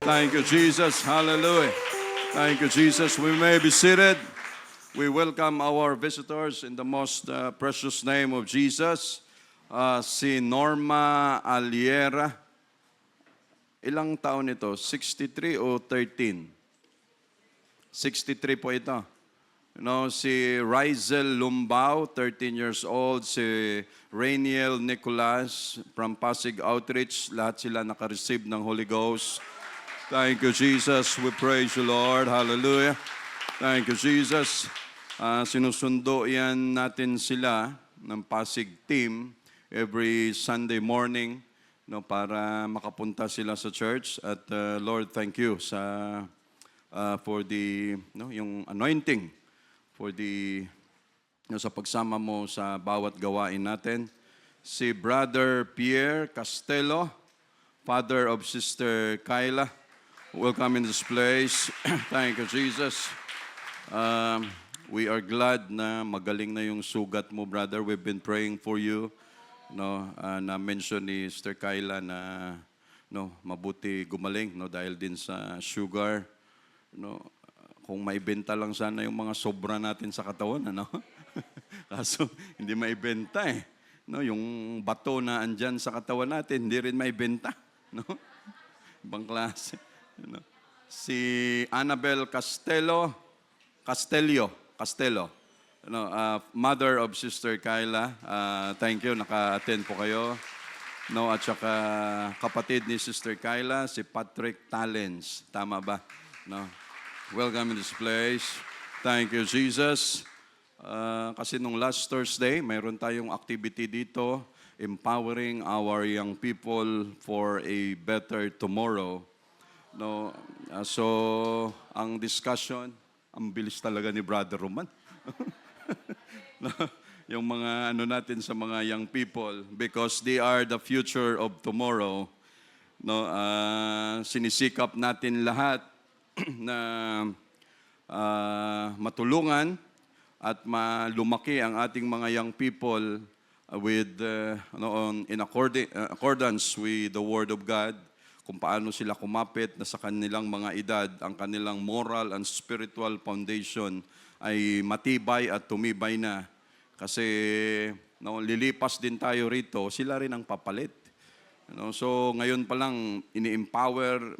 Thank you, Jesus. Hallelujah. Thank you, Jesus. We may be seated. We welcome our visitors in the most precious name of Jesus. Si Norma Aliera. Ilang taon ito? 63 o 13? 63 po ito. Si Rizel Lumbao, 13 years old. Si Rainiel Nicolas from Pasig Outreach. Lahat sila naka-receive ng Holy Ghost. Thank you, Jesus. We praise you, Lord. Hallelujah. Thank you, Jesus. Sinusundo yan natin sila ng Pasig team every Sunday morning para makapunta sila sa church. At Lord, thank you for the yung anointing, for the sa pagsama mo sa bawat gawain natin. Si Brother Pierre Castelo, father of Sister Kyla. Welcome in this place. Thank you, Jesus. We are glad na magaling na yung sugat mo, brother. We've been praying for you. Na-mention ni Sister Kyla na mabuti gumaling dahil din sa sugar. Kung maibenta lang sana yung mga sobra natin sa katawan, Kaso hindi maibenta eh. Yung bato na andyan sa katawan natin, hindi rin maibenta. Ibang klase. Si Annabel Castelio, mother of Sister Kyla. Thank you, naka-attend po kayo. At saka kapatid ni Sister Kyla, si Patrick Talens. Tama ba? Welcome in this place. Thank you, Jesus. Kasi nung last Thursday, mayroon tayong activity dito, empowering our young people for a better tomorrow. So, ang discussion, ang bilis talaga ni Brother Roman. Yung mga natin sa mga young people, because they are the future of tomorrow. Sinisikap natin lahat na matulungan at malumaki ang ating mga young people with in accordance with the Word of God, kung paano sila kumapit na sa kanilang mga edad, ang kanilang moral and spiritual foundation ay matibay at tumibay na. Kasi lilipas din tayo rito, sila rin ang papalit. So ngayon pa lang, ini-empower,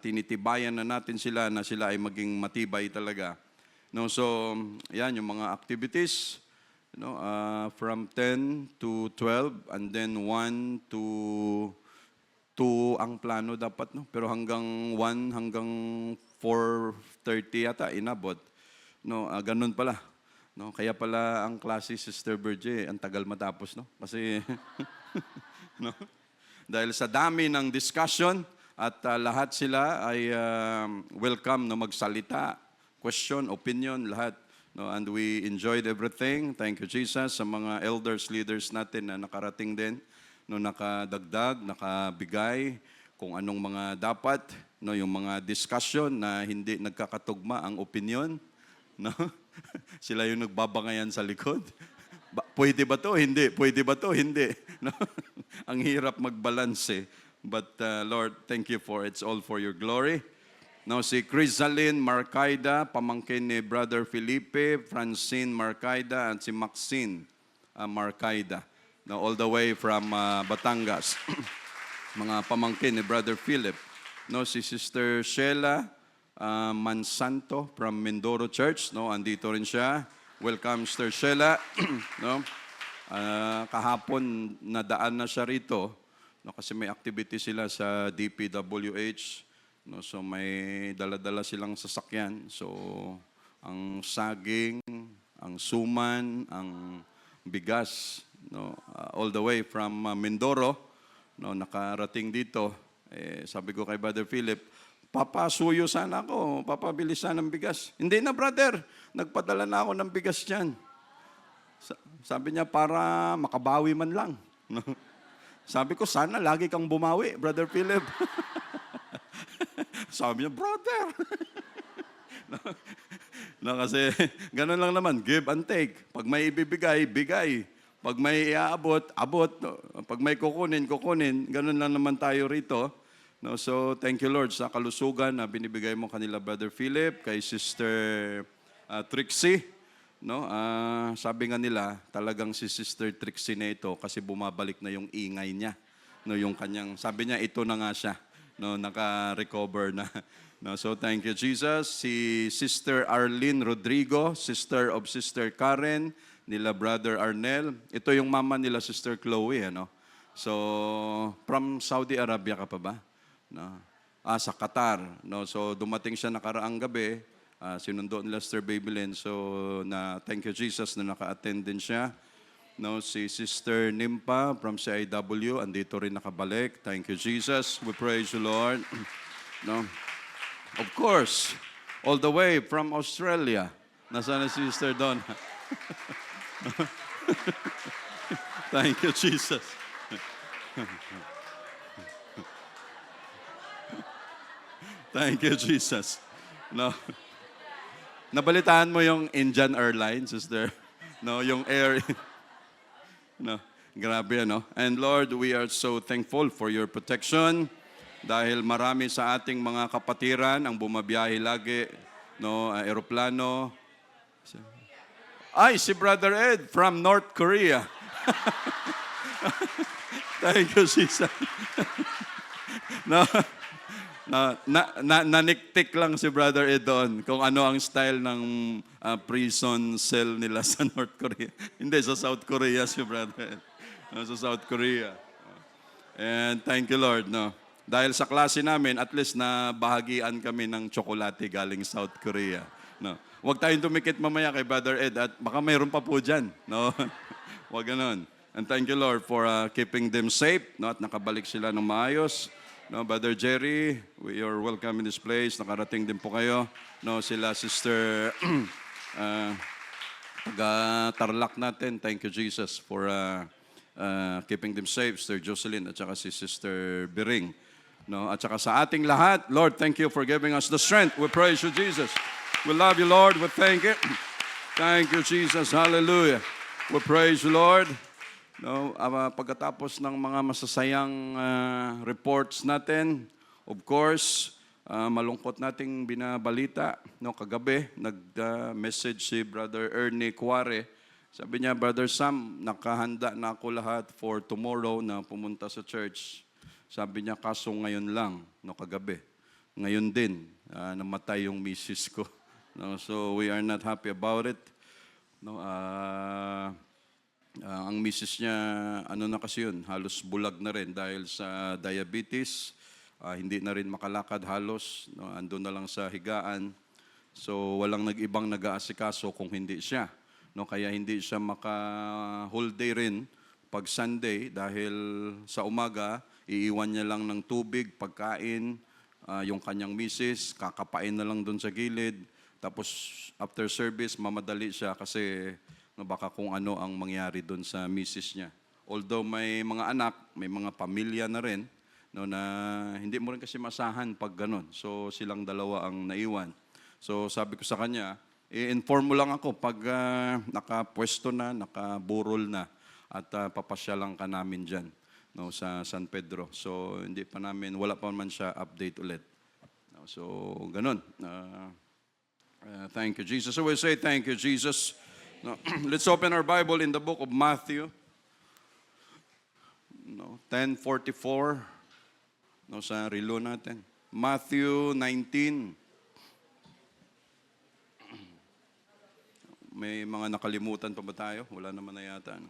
tinitibayan na natin sila na sila ay maging matibay talaga. So yan yung mga activities from 10 to 12 and then 1 to 2 ang plano dapat, pero hanggang 1 hanggang 4:30 yata inabot. Ganun pala. Kaya pala ang klase Sister Berge, ang tagal matapos, Kasi dahil sa dami ng discussion at lahat sila ay welcome na magsalita, question, opinion, lahat. And we enjoyed everything. Thank you, Jesus, sa mga elders, leaders natin na nakarating din. Nakadagdag, nakabigay kung anong mga dapat, yung mga discussion na hindi nagkakatugma ang opinion. Sila yung nagbabangayan sa likod. Pwede ba to? Hindi. Pwede ba to? Hindi. Ang hirap mag-balance. But Lord, thank you for it's all for your glory. Si Crisaline Marcaida, pamangkin ni Brother Felipe, Francine Marcaida, at si Maxine Marcaida. All the way from Batangas. Mga pamangkin ni Brother Philip. Si Sister Sheila Mansanto from Mindoro Church. Andito rin siya. Welcome, Sister Sheila. Kahapon nadaan na siya rito. Kasi may activity sila sa DPWH. So may dala-dala silang sasakyan. So ang saging, ang suman, ang bigas, all the way from Mindoro, nakarating dito. Sabi ko kay Brother Philip, papasuyo sana ako, papabili sana ng bigas. Hindi na, brother, nagpadala na ako ng bigas dyan. Sabi niya, para makabawi man lang. Sabi ko, sana lagi kang bumawi, Brother Philip. Sabi niya, brother. Kasi ganun lang naman, give and take. Pag may ibibigay, bigay. Pag may iaabot, abot. Pag may kukunin, kukunin. Ganun lang naman tayo rito. No, so thank you Lord sa kalusugan na binibigay mo kanila Brother Philip, kay Sister Trixie. No, sabi nga nila, talagang si Sister Trixie na ito kasi bumabalik na yung ingay niya. No, yung kanyang, sabi niya, ito na nga siya. No, naka-recover na. No, so thank you Jesus. Si Sister Arlene Rodrigo, sister of Sister Karen, nila Brother Arnel. Ito yung mama nila Sister Chloe, ano? So, from Saudi Arabia ka pa ba? No. Sa Qatar. No, so dumating siya nakaraang gabi. Sinundo nila Sister Babylin. So, thank you Jesus na naka-attend din siya. No, si Sister Nimpa from CIW, andito rin nakabalik. Thank you Jesus. We praise you Lord. No. Of course, all the way from Australia. Nasaan na si Sister Donna? Thank you Jesus. Thank you Jesus. No. Nabalitaan mo yung Indian Airlines, Sister? No, yung air. No, grabe, no? And Lord, we are so thankful for your protection dahil marami sa ating mga kapatiran ang bumabiyahe lagi, no, aeroplano. Ay, si Brother Ed from North Korea. Thank you, Jesus. No, naniktik lang si Brother Ed doon kung ano ang style ng prison cell nila sa North Korea. Hindi, sa South Korea si Brother Ed. No, sa South Korea. And thank you, Lord. No. Dahil sa klase namin, at least na bahagian kami ng tsokolate galing South Korea. No. Huwag tayong tumikit mamaya kay Brother Ed at baka mayroon pa po dyan. No? Huwag ganon. And thank you, Lord, for keeping them safe, no? At nakabalik sila ng maayos. No, Brother Jerry, we are welcome in this place. Nakarating din po kayo. No, sila Sister Tarlac natin. Thank you, Jesus, for keeping them safe. Sister Jocelyn at saka si Sister Biring. No, at saka sa ating lahat, Lord, thank you for giving us the strength. We praise you, Jesus. We love you, Lord. We thank you. Thank you, Jesus. Hallelujah. We praise you, Lord. No, pagkatapos ng mga masasayang reports natin, of course, malungkot nating binabalita. No, kagabi, nag-message si Brother Ernie Cuare. Sabi niya, Brother Sam, nakahanda na ako lahat for tomorrow na pumunta sa church. Sabi niya, kaso ngayon lang, no, kagabi. Ngayon din, namatay yung misis ko. No, so we are not happy about it. No, ang misis niya, ano na kasi yun, halos bulag na rin dahil sa diabetes. Hindi na rin makalakad halos. No, andun na lang sa higaan. So walang ibang nag-aasikaso kung hindi siya. No, kaya hindi siya maka-whole day rin pag Sunday dahil sa umaga, iiwan niya lang ng tubig, pagkain, yung kanyang misis, kakapain na lang doon sa gilid. Tapos after service, mamadali siya kasi no, baka kung ano ang mangyari doon sa misis niya. Although may mga anak, may mga pamilya na rin, no, na hindi mo rin kasi masahan pag ganun. So silang dalawa ang naiwan. So sabi ko sa kanya, i-inform mo lang ako pag nakapwesto na, nakaburol na at papasyalan ka namin dyan, no, sa San Pedro. So hindi pa namin, wala pa man siya update ulit. No, so ganun. Thank you, Jesus. So we say thank you, Jesus. No, let's open our Bible in the book of Matthew. No, 10:44. No, sa relo natin. Matthew 19. May mga nakalimutan pa ba tayo? Wala naman na yata. No?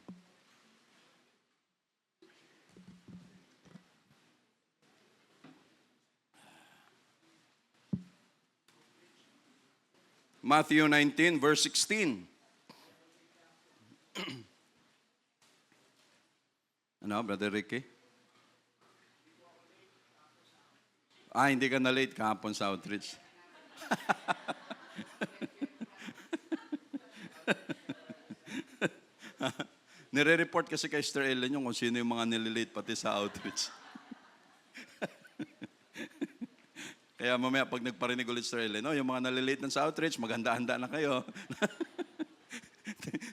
Matthew 19, verse 16. Ano, Brother Ricky? Hindi ka na late kahapon sa outreach. Nire-report kasi kay Sister Ellen yung kung sino yung mga nililate pati sa outreach. Kaya mamaya pag nagparinig ulit Sister Ellen, no, yung mga nalilate na sa outreach, maghanda-handa na kayo.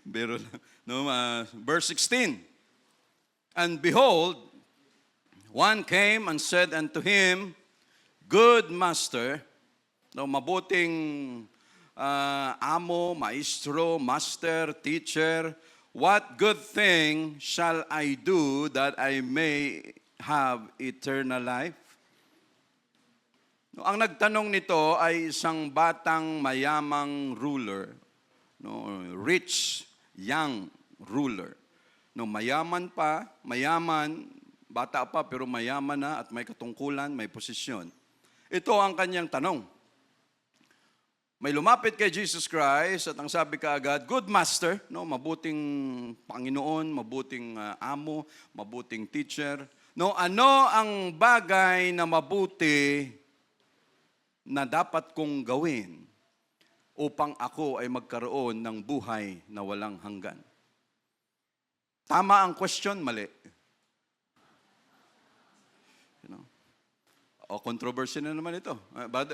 Pero, no, verse 16. And behold, One came and said unto him, Good master, no, mabuting amo, maestro, master, teacher, what good thing shall I do that I may have eternal life? No, ang nagtanong nito ay isang batang mayamang ruler, no, rich young ruler. No, mayaman, bata pa pero mayaman na at may katungkulan, may posisyon. Ito ang kanyang tanong. May lumapit kay Jesus Christ at ang sabi kaagad, Good master, no, mabuting Panginoon, mabuting amo, mabuting teacher. No, ano ang bagay na mabuti na dapat kong gawin upang ako ay magkaroon ng buhay na walang hanggan? Tama ang question, mali. You know? O controversy na naman ito.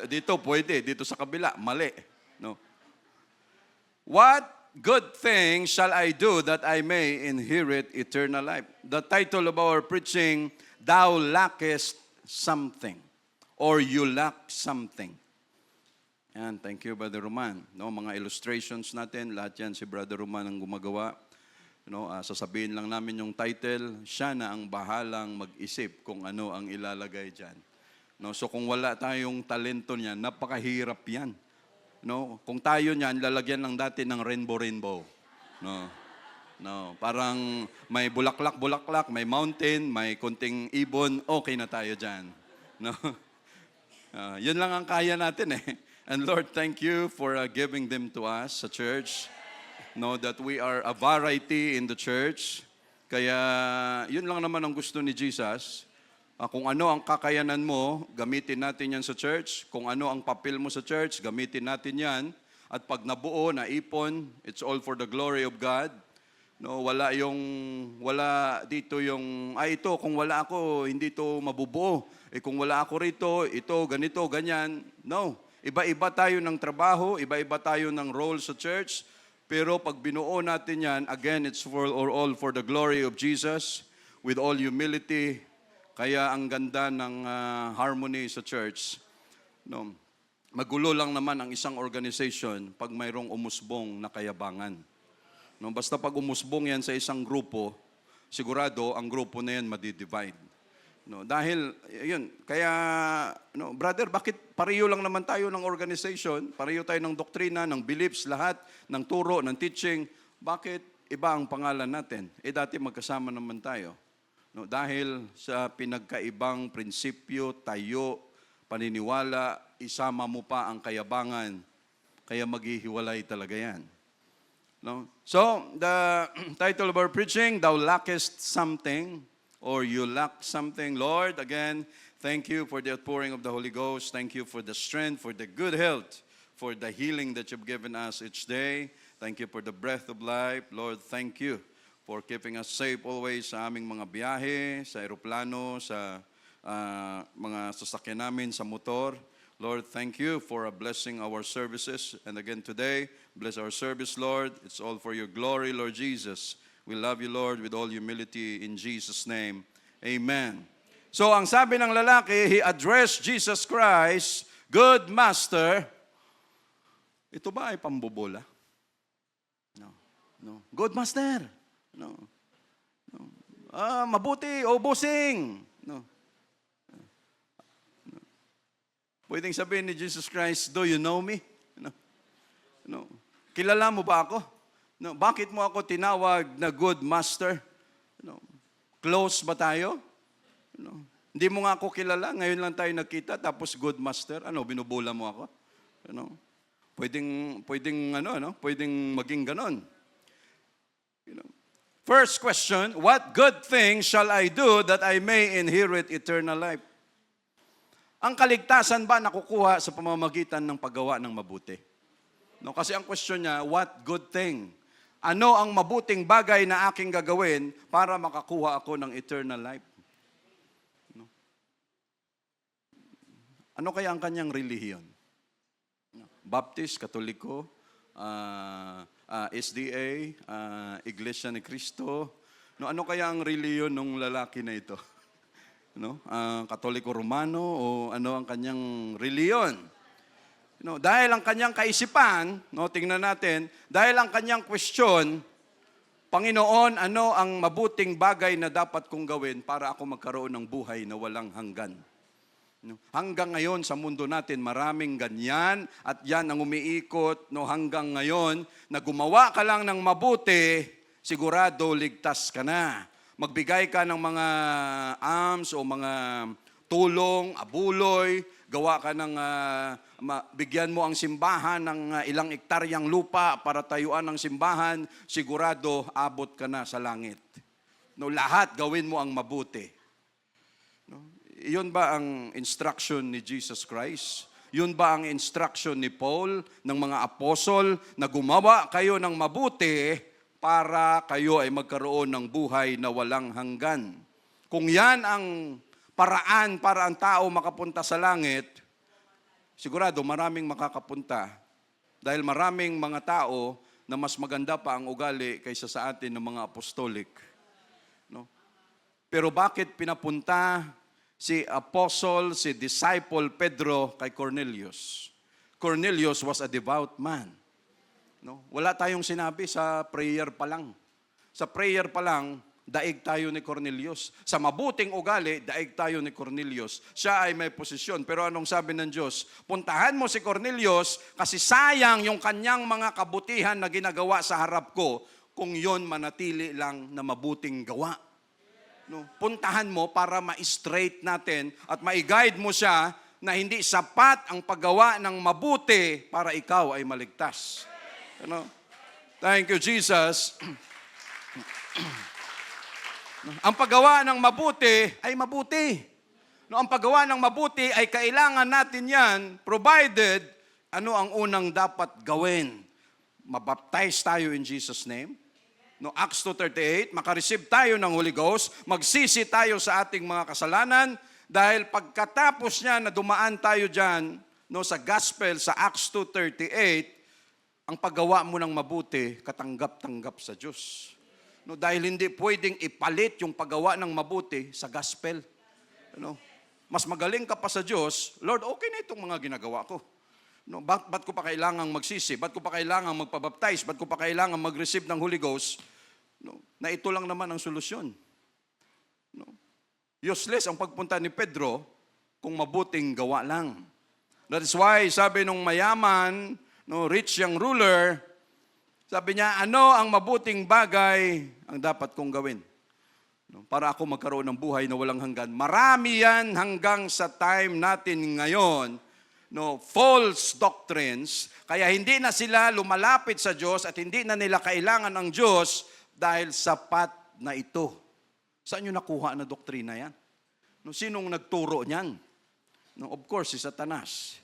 Dito pwede, dito sa kabila, mali. No. What good thing shall I do that I may inherit eternal life? The title of our preaching, Thou lackest something, or you lack something. Yan, thank you, Brother Roman. No, mga illustrations natin, lahat yan si Brother Roman ang gumagawa. No, sasabihin lang namin yung title, siya na ang bahalang mag-isip kung ano ang ilalagay dyan. No, so kung wala tayong talento niyan, napakahirap yan. No, kung tayo niyan, lalagyan lang dati ng rainbow. No, parang may bulaklak, may mountain, may konting ibon, okay na tayo dyan. No? Yun lang ang kaya natin eh. And Lord, thank you for giving them to us sa church. No, that we are a variety in the church. Kaya yun lang naman ang gusto ni Jesus. Kung ano ang kakayanan mo, gamitin natin yan sa church. Kung ano ang papel mo sa church, gamitin natin yan. At pag nabuo, naipon, it's all for the glory of God. No, wala dito yung, ito, kung wala ako, hindi to mabubuo. Kung wala ako rito, ito, ganito, ganyan. No, iba-iba tayo ng trabaho, iba-iba tayo ng role sa church. Pero pag binuo natin yan, again, it's all for the glory of Jesus, with all humility. Kaya ang ganda ng harmony sa church. No, magulo lang naman ang isang organization pag mayroong umusbong na kayabangan. No, basta pag umusbong yan sa isang grupo, sigurado ang grupo na yan madidivide. No, dahil, yun, kaya, no, brother, bakit pareho lang naman tayo ng organization, pareho tayo ng doktrina, ng beliefs, lahat, ng turo, ng teaching, bakit iba ang pangalan natin? Dati magkasama naman tayo. No, dahil sa pinagkaibang prinsipyo, tayo, paniniwala, isama mo pa ang kayabangan, kaya maghihiwalay talaga yan. No? So, the title of our preaching, Thou lackest something, or you lack something. Lord, again, thank you for the outpouring of the Holy Ghost. Thank you for the strength, for the good health, for the healing that you've given us each day. Thank you for the breath of life. Lord, thank you for keeping us safe always sa aming mga biyahe, sa aeroplano, sa mga sasakyan namin, sa motor. Lord, thank you for blessing our services. And again today, bless our service, Lord. It's all for your glory, Lord Jesus. We love you, Lord, with all humility in Jesus' name. Amen. So, ang sabi ng lalaki, he addressed Jesus Christ, Good Master. Ito ba ay pambobola? No. Good Master. No. Mabuti o busing. No. Pwedeng sabihin ni Jesus Christ, do you know me? No. Kilala mo ba ako? No, bakit mo ako tinawag na good master? No. Close ba tayo? No. Hindi mo nga ako kilala, ngayon lang tayo nagkita, tapos good master. Binubula mo ako? Pwedeng maging ganon. First question, what good thing shall I do that I may inherit eternal life? Ang kaligtasan ba nakukuha sa pamamagitan ng paggawa ng mabuti? No, kasi ang question niya, what good thing? Ano ang mabuting bagay na aking gagawin para makakuha ako ng eternal life? No? Ano kaya ang kanyang relihiyon? Baptist, Katoliko, SDA, Iglesia ni Cristo. No, ano kaya ang relihiyon ng lalaki na ito? Katoliko Romano o ano ang kanyang reliyon. Dahil ang kanyang kaisipan, tingnan natin, dahil ang kanyang question, Panginoon, ano ang mabuting bagay na dapat kong gawin para ako magkaroon ng buhay na walang hanggan? Hanggang ngayon sa mundo natin, maraming ganyan at yan ang umiikot. Hanggang ngayon, na gumawa ka lang ng mabuti, sigurado ligtas ka na. Magbigay ka ng mga alms o mga tulong, abuloy, gawa ka ng, bigyan mo ang simbahan ng ilang ektaryang lupa para tayuan ng simbahan, sigurado abot ka na sa langit. Lahat gawin mo ang mabuti. Iyon ba ang instruction ni Jesus Christ? Yun ba ang instruction ni Paul ng mga apostol na gumawa kayo ng mabuti para kayo ay magkaroon ng buhay na walang hanggan? Kung yan ang paraan para ang tao makapunta sa langit, sigurado maraming makakapunta dahil maraming mga tao na mas maganda pa ang ugali kaysa sa atin ng mga apostolik. Pero bakit pinapunta si apostle, si disciple Pedro kay Cornelius? Cornelius was a devout man. Wala tayong sinabi sa prayer pa lang. Sa prayer pa lang, daig tayo ni Cornelius. Sa mabuting ugali, daig tayo ni Cornelius. Siya ay may posisyon. Pero anong sabi ng Diyos? Puntahan mo si Cornelius kasi sayang yung kanyang mga kabutihan na ginagawa sa harap ko kung yon manatili lang na mabuting gawa. Puntahan mo para ma-straight natin at ma-guide mo siya na hindi sapat ang paggawa ng mabuti para ikaw ay maligtas. Thank you, Jesus. Ang paggawa ng mabuti ay mabuti. Ang paggawa ng mabuti ay kailangan natin yan, provided ano ang unang dapat gawin. Mabaptize tayo in Jesus' name. Acts 2:38, makareceive tayo ng Holy Ghost, magsisi tayo sa ating mga kasalanan, dahil pagkatapos niya na dumaan tayo dyan, sa gospel, sa Acts 2:38, ang paggawa mo ng mabuti, katanggap-tanggap sa Diyos. Dahil hindi pwedeng ipalit yung paggawa ng mabuti sa gospel. Mas magaling ka pa sa Diyos, Lord, okay na itong mga ginagawa ko. Ba't ko pa kailangang magsisi? Ba't ko pa kailangang magpabaptize? Ba't ko pa kailangang mag-receive ng Holy Ghost? Na ito lang naman ang solusyon. Useless ang pagpunta ni Pedro kung mabuting gawa lang. That is why, sabi nung mayaman, rich young ruler, sabi niya, ano ang mabuting bagay ang dapat kong gawin? Para ako magkaroon ng buhay na walang hanggan. Marami yan hanggang sa time natin ngayon, false doctrines, kaya hindi na sila lumalapit sa Diyos at hindi na nila kailangan ng Diyos dahil sapat na ito. Saan nyo nakuha na doktrina yan? Sinong nagturo niyan? Of course, si Satanas.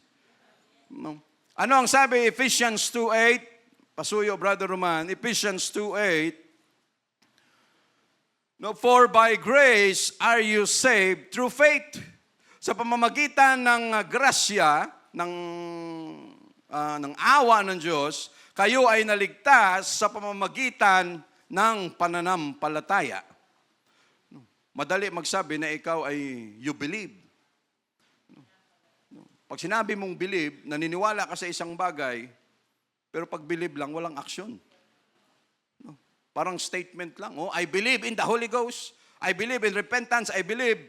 Ano ang sabi, Ephesians 2:8? Pasuyo, Brother Roman, Ephesians 2:8, for by grace are you saved through faith. Sa pamamagitan ng grasya, ng awa ng Diyos, kayo ay naligtas sa pamamagitan ng pananampalataya. Madali magsabi na ikaw ay you believe. Pag sinabi mong believe, naniniwala ka sa isang bagay, pero pag believe lang, walang aksyon. Parang statement lang. I believe in the Holy Ghost. I believe in repentance. I believe.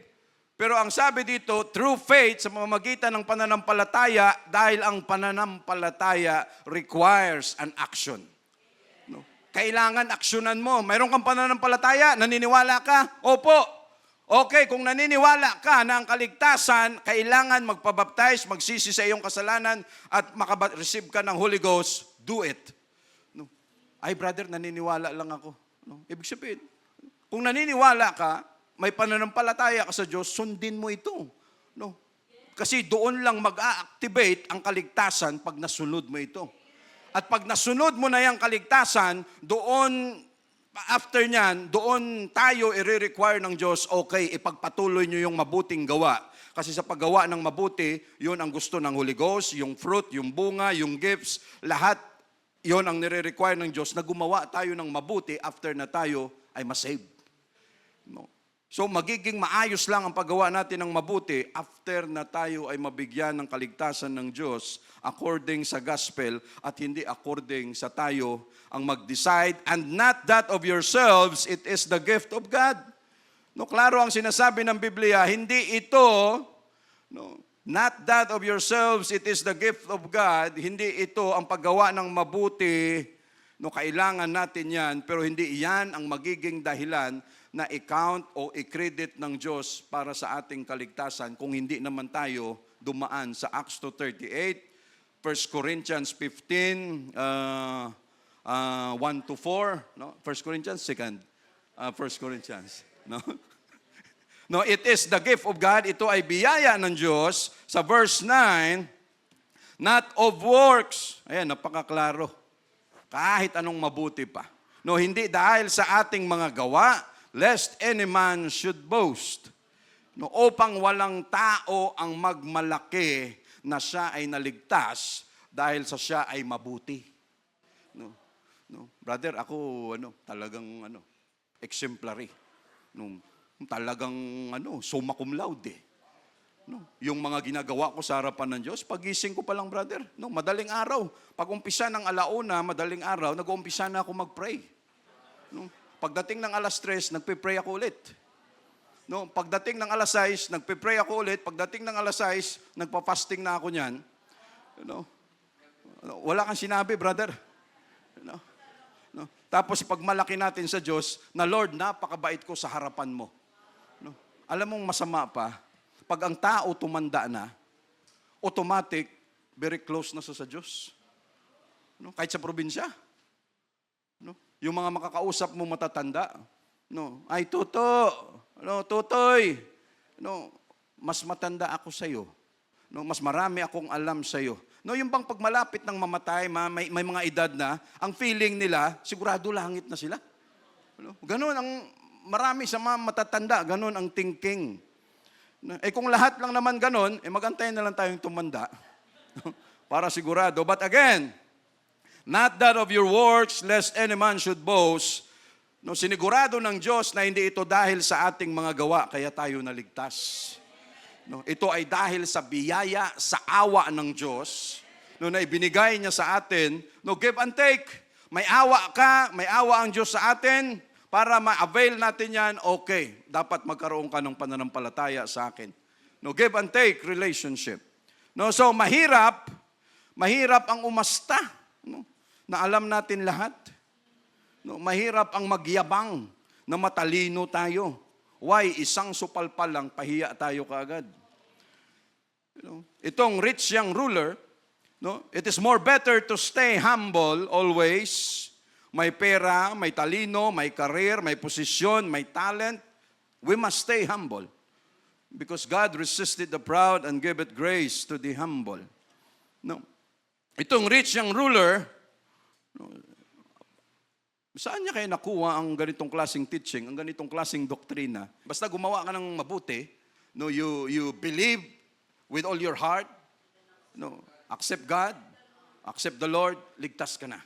Pero ang sabi dito, through faith, sa pamamagitan ng pananampalataya, dahil ang pananampalataya requires an action. Kailangan aksyonan mo. Mayroon kang pananampalataya, naniniwala ka? Opo. Okay, kung naniniwala ka na ang kaligtasan, kailangan magpabaptize, magsisi sa iyong kasalanan, at makareceive ka ng Holy Ghost, do it. Ay, brother, naniniwala lang ako. Ibig sabihin, kung naniniwala ka, may pananampalataya ka sa Diyos, sundin mo ito. Kasi doon lang mag-a-activate ang kaligtasan pag nasunod mo ito. At pag nasunod mo na yung kaligtasan, doon, after nyan, doon tayo i-require ng Diyos, okay, ipagpatuloy nyo yung mabuting gawa. Kasi sa paggawa ng mabuti, yun ang gusto ng Holy Ghost, yung fruit, yung bunga, yung gifts, lahat, yun ang nire-require ng Diyos na gumawa tayo ng mabuti after na tayo ay masave. So magiging maayos lang ang paggawa natin ng mabuti after na tayo ay mabigyan ng kaligtasan ng Diyos according sa gospel at hindi according sa tayo ang mag-decide, and not that of yourselves, it is the gift of God. No, klaro ang sinasabi ng Biblia, hindi ito, no, not that of yourselves, it is the gift of God, hindi ito ang paggawa ng mabuti, no, kailangan natin yan, pero hindi yan ang magiging dahilan na i-count o i-credit ng Diyos para sa ating kaligtasan kung hindi naman tayo dumaan sa Acts 2:38, 1 Corinthians 15, 1 to 4, no? 1 Corinthians, 1 Corinthians, no? No, it is the gift of God, ito ay biyaya ng Diyos, sa verse 9, not of works. Ayan, napakaklaro. Kahit anong mabuti pa. No, hindi dahil sa ating mga gawa, lest any man should boast. No, upang walang tao ang magmalaki na siya ay naligtas dahil sa siya ay mabuti. No, brother, ako talagang exemplary. No, talagang summa cum laude. No, yung mga ginagawa ko sa harapan ng Diyos, pagising ko pa lang, brother. No, madaling araw. Pag umpisa ng alauna, madaling araw, nag-uumpisa na ako mag-pray. No, pagdating ng alas 3, nagpe-pray ako ulit. No, pagdating ng alas 6, nagpe-pray ako ulit. Pagdating ng alas 6, nagpa-fasting na ako niyan. No, wala kang sinabi, brother. No, no. Tapos pag malaki natin sa Diyos, na Lord, napakabait ko sa harapan mo. No, alam mong masama pa, pag ang tao tumanda na, automatic, very close na sa Diyos. No, kahit sa probinsya. No, yung mga makakausap mo matatanda, no, ay tuto, no, tutoy, no, mas matanda ako sa iyo. No, mas marami akong alam sa iyo. No, yung bang pag malapit ng mamatay, may mga edad na, ang feeling nila, sigurado langit na sila. No, ganun ang marami sa mga matatanda, ganun ang thinking. No, kung lahat lang naman ganun, magantay na lang tayong tumanda. Para sigurado. But again, not that of your works, lest any man should boast. No, sinigurado ng Diyos na hindi ito dahil sa ating mga gawa, kaya tayo naligtas. No, ito ay dahil sa biyaya, sa awa ng Diyos, no, na ibinigay niya sa atin. No, give and take. May awa ka, may awa ang Diyos sa atin, para ma-avail natin yan, okay, dapat magkaroon ka ng pananampalataya sa akin. No, give and take relationship. No, so mahirap ang umasta, no, na alam natin lahat. No, mahirap ang magyabang na matalino tayo. Why? Isang supalpal lang, pahiya tayo kaagad. You know, itong rich young ruler, no, it is more better to stay humble always. May pera, may talino, may career, may posisyon, may talent. We must stay humble. Because God resisted the proud and giveth grace to the humble. No. Itong rich young ruler, no, saan niya kayo nakuha ang ganitong klaseng teaching, ang ganitong klaseng doktrina? Basta gumawa ka ng mabuti, no, you believe with all your heart, no, accept God, accept the Lord, ligtas ka na.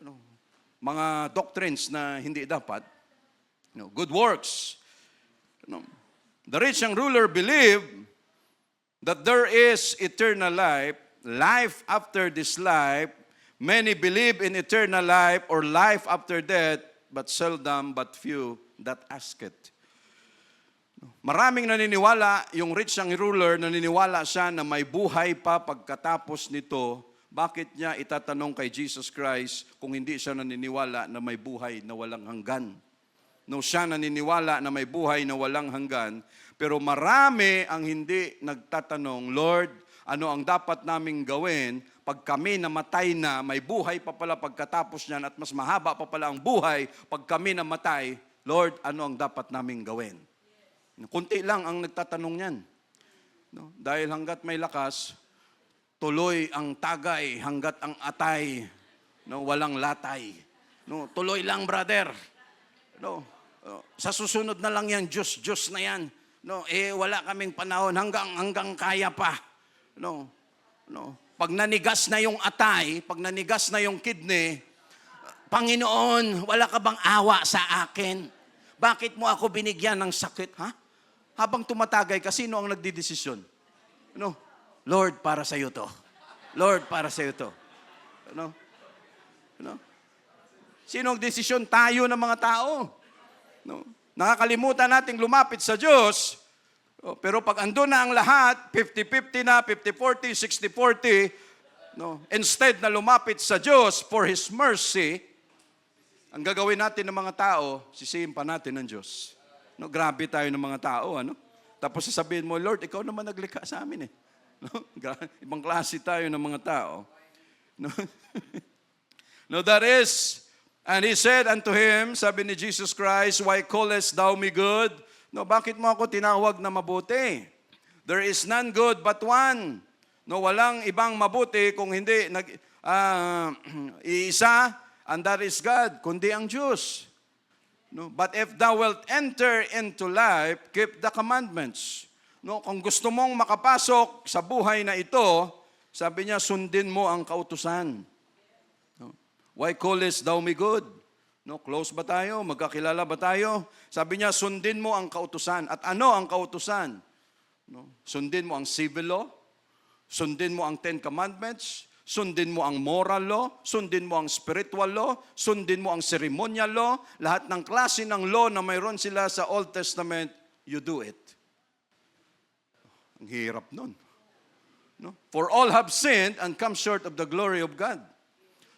Ano? Mga doctrines na hindi dapat, no, good works. No. The rich young ruler believed that there is eternal life, life after this life. Many believe in eternal life or life after death, but seldom but few that ask it. Maraming naniniwala, yung rich young ruler, naniniwala siya na may buhay pa pagkatapos nito. Bakit niya itatanong kay Jesus Christ kung hindi siya naniniwala na may buhay na walang hanggan? No, siya naniniwala na may buhay na walang hanggan, pero marami ang hindi nagtatanong, Lord, ano ang dapat naming gawin pag kami namatay na, may buhay pa pala pagkatapos niyan at mas mahaba pa pala ang buhay pag kami namatay, Lord, ano ang dapat naming gawin? Kunti lang ang nagtatanong niyan. No, dahil hanggat may lakas, tuloy ang tagay hanggat ang atay, no, walang latay. No, tuloy lang, brother. No, sa susunod na lang yan, Diyos na yan. No, wala kaming panahon hanggang kaya pa. No. Pag nanigas na yung atay, pag nanigas na yung kidney, Panginoon, wala ka bang awa sa akin? Bakit mo ako binigyan ng sakit? Ha? Habang tumatagay ka, sino ang nagdidesisyon? Ano? Lord, para sa iyo to. Lord, para sa iyo to. Ano? Ano? Sino ang desisyon? Tayo ng mga tao. No? Nakakalimutan nating lumapit sa Diyos. Pero pag andun na ang lahat, 50-50 na, 50-40, 60-40, no? Instead na lumapit sa Diyos for His mercy, ang gagawin natin ng mga tao, sisihin pa natin ng Diyos. No? Grabe tayo ng mga tao. Ano? Tapos sasabihin mo, Lord, ikaw naman naglikha sa amin eh. No? Ibang klase tayo ng mga tao. No? No, that is, and He said unto him, sabi ni Jesus Christ, why callest thou me good? No, bakit mo ako tinawag na mabuti? There is none good but one. No, walang ibang mabuti kung hindi iisa, and that is God, kundi ang Diyos. No, but if thou wilt enter into life, keep the commandments. No, kung gusto mong makapasok sa buhay na ito, sabi niya, sundin mo ang kautusan. No? Why callest thou me good? No, close ba tayo? Magkakilala ba tayo? Sabi niya, sundin mo ang kautusan. At ano ang kautusan? No? Sundin mo ang civil law, sundin mo ang 10 commandments, sundin mo ang moral law, sundin mo ang spiritual law, sundin mo ang ceremonial law, lahat ng klase ng law na mayroon sila sa Old Testament, you do it. Ang hirap nun. No? For all have sinned and come short of the glory of God.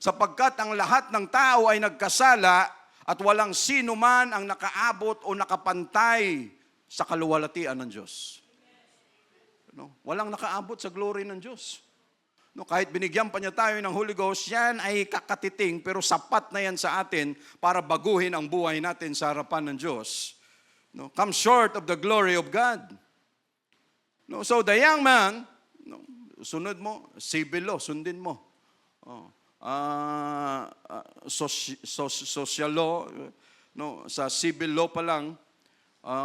Sapagkat ang lahat ng tao ay nagkasala at walang sino man ang nakaabot o nakapantay sa kaluwalhatian ng Diyos. No? Walang nakaabot sa glory ng Diyos. No, kahit binigyan pa niya tayo ng Holy Ghost, yan ay kakatiting pero sapat na yan sa atin para baguhin ang buhay natin sa harapan ng Diyos. No, come short of the glory of God. No, so the young man, no, sunod mo, civil law, sundin mo. Social law, no, sa civil law pa lang,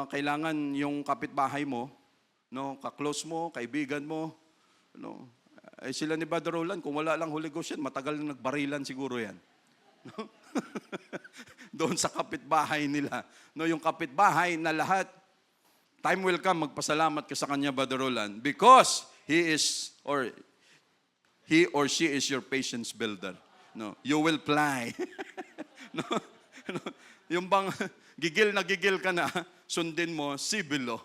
kailangan yung kapitbahay mo, no, kaklose mo, kaibigan mo, no, sila ni Brother Roland, kung wala lang Holy Ghost yan, matagal na nagbarilan siguro yan. No? Doon sa kapitbahay nila. No, yung kapitbahay na lahat, time will come, magpasalamat ka sa kanya, Brother Roland, because he or she is your patience builder. No, you will fly. No, no, yung bang gigil ka na, sundin mo, civil law.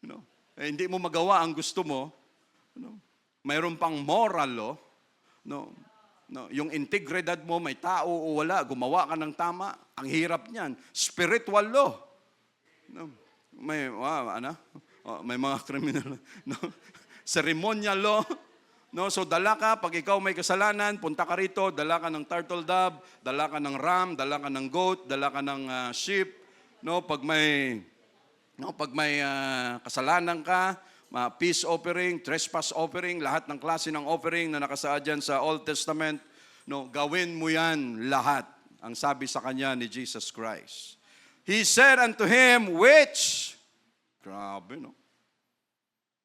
No, hindi mo magawa ang gusto mo. No, mayroon pang moral law. No, no, yung integridad mo, may tao o wala, gumawa ka ng tama, ang hirap niyan. Spiritual law. No, may may mga criminal. No, ceremonial law. No, so dala ka, pag ikaw may kasalanan, punta ka rito, dala ka ng turtle dove, dala ka ng ram, dala ka ng goat, dala ka ng sheep. No, pag may kasalanan ka, peace offering, trespass offering, lahat ng klase ng offering na nakasaad dyan sa Old Testament, no, gawin mo yan lahat. Ang sabi sa kanya ni Jesus Christ. He said unto him, which? Grabe, no?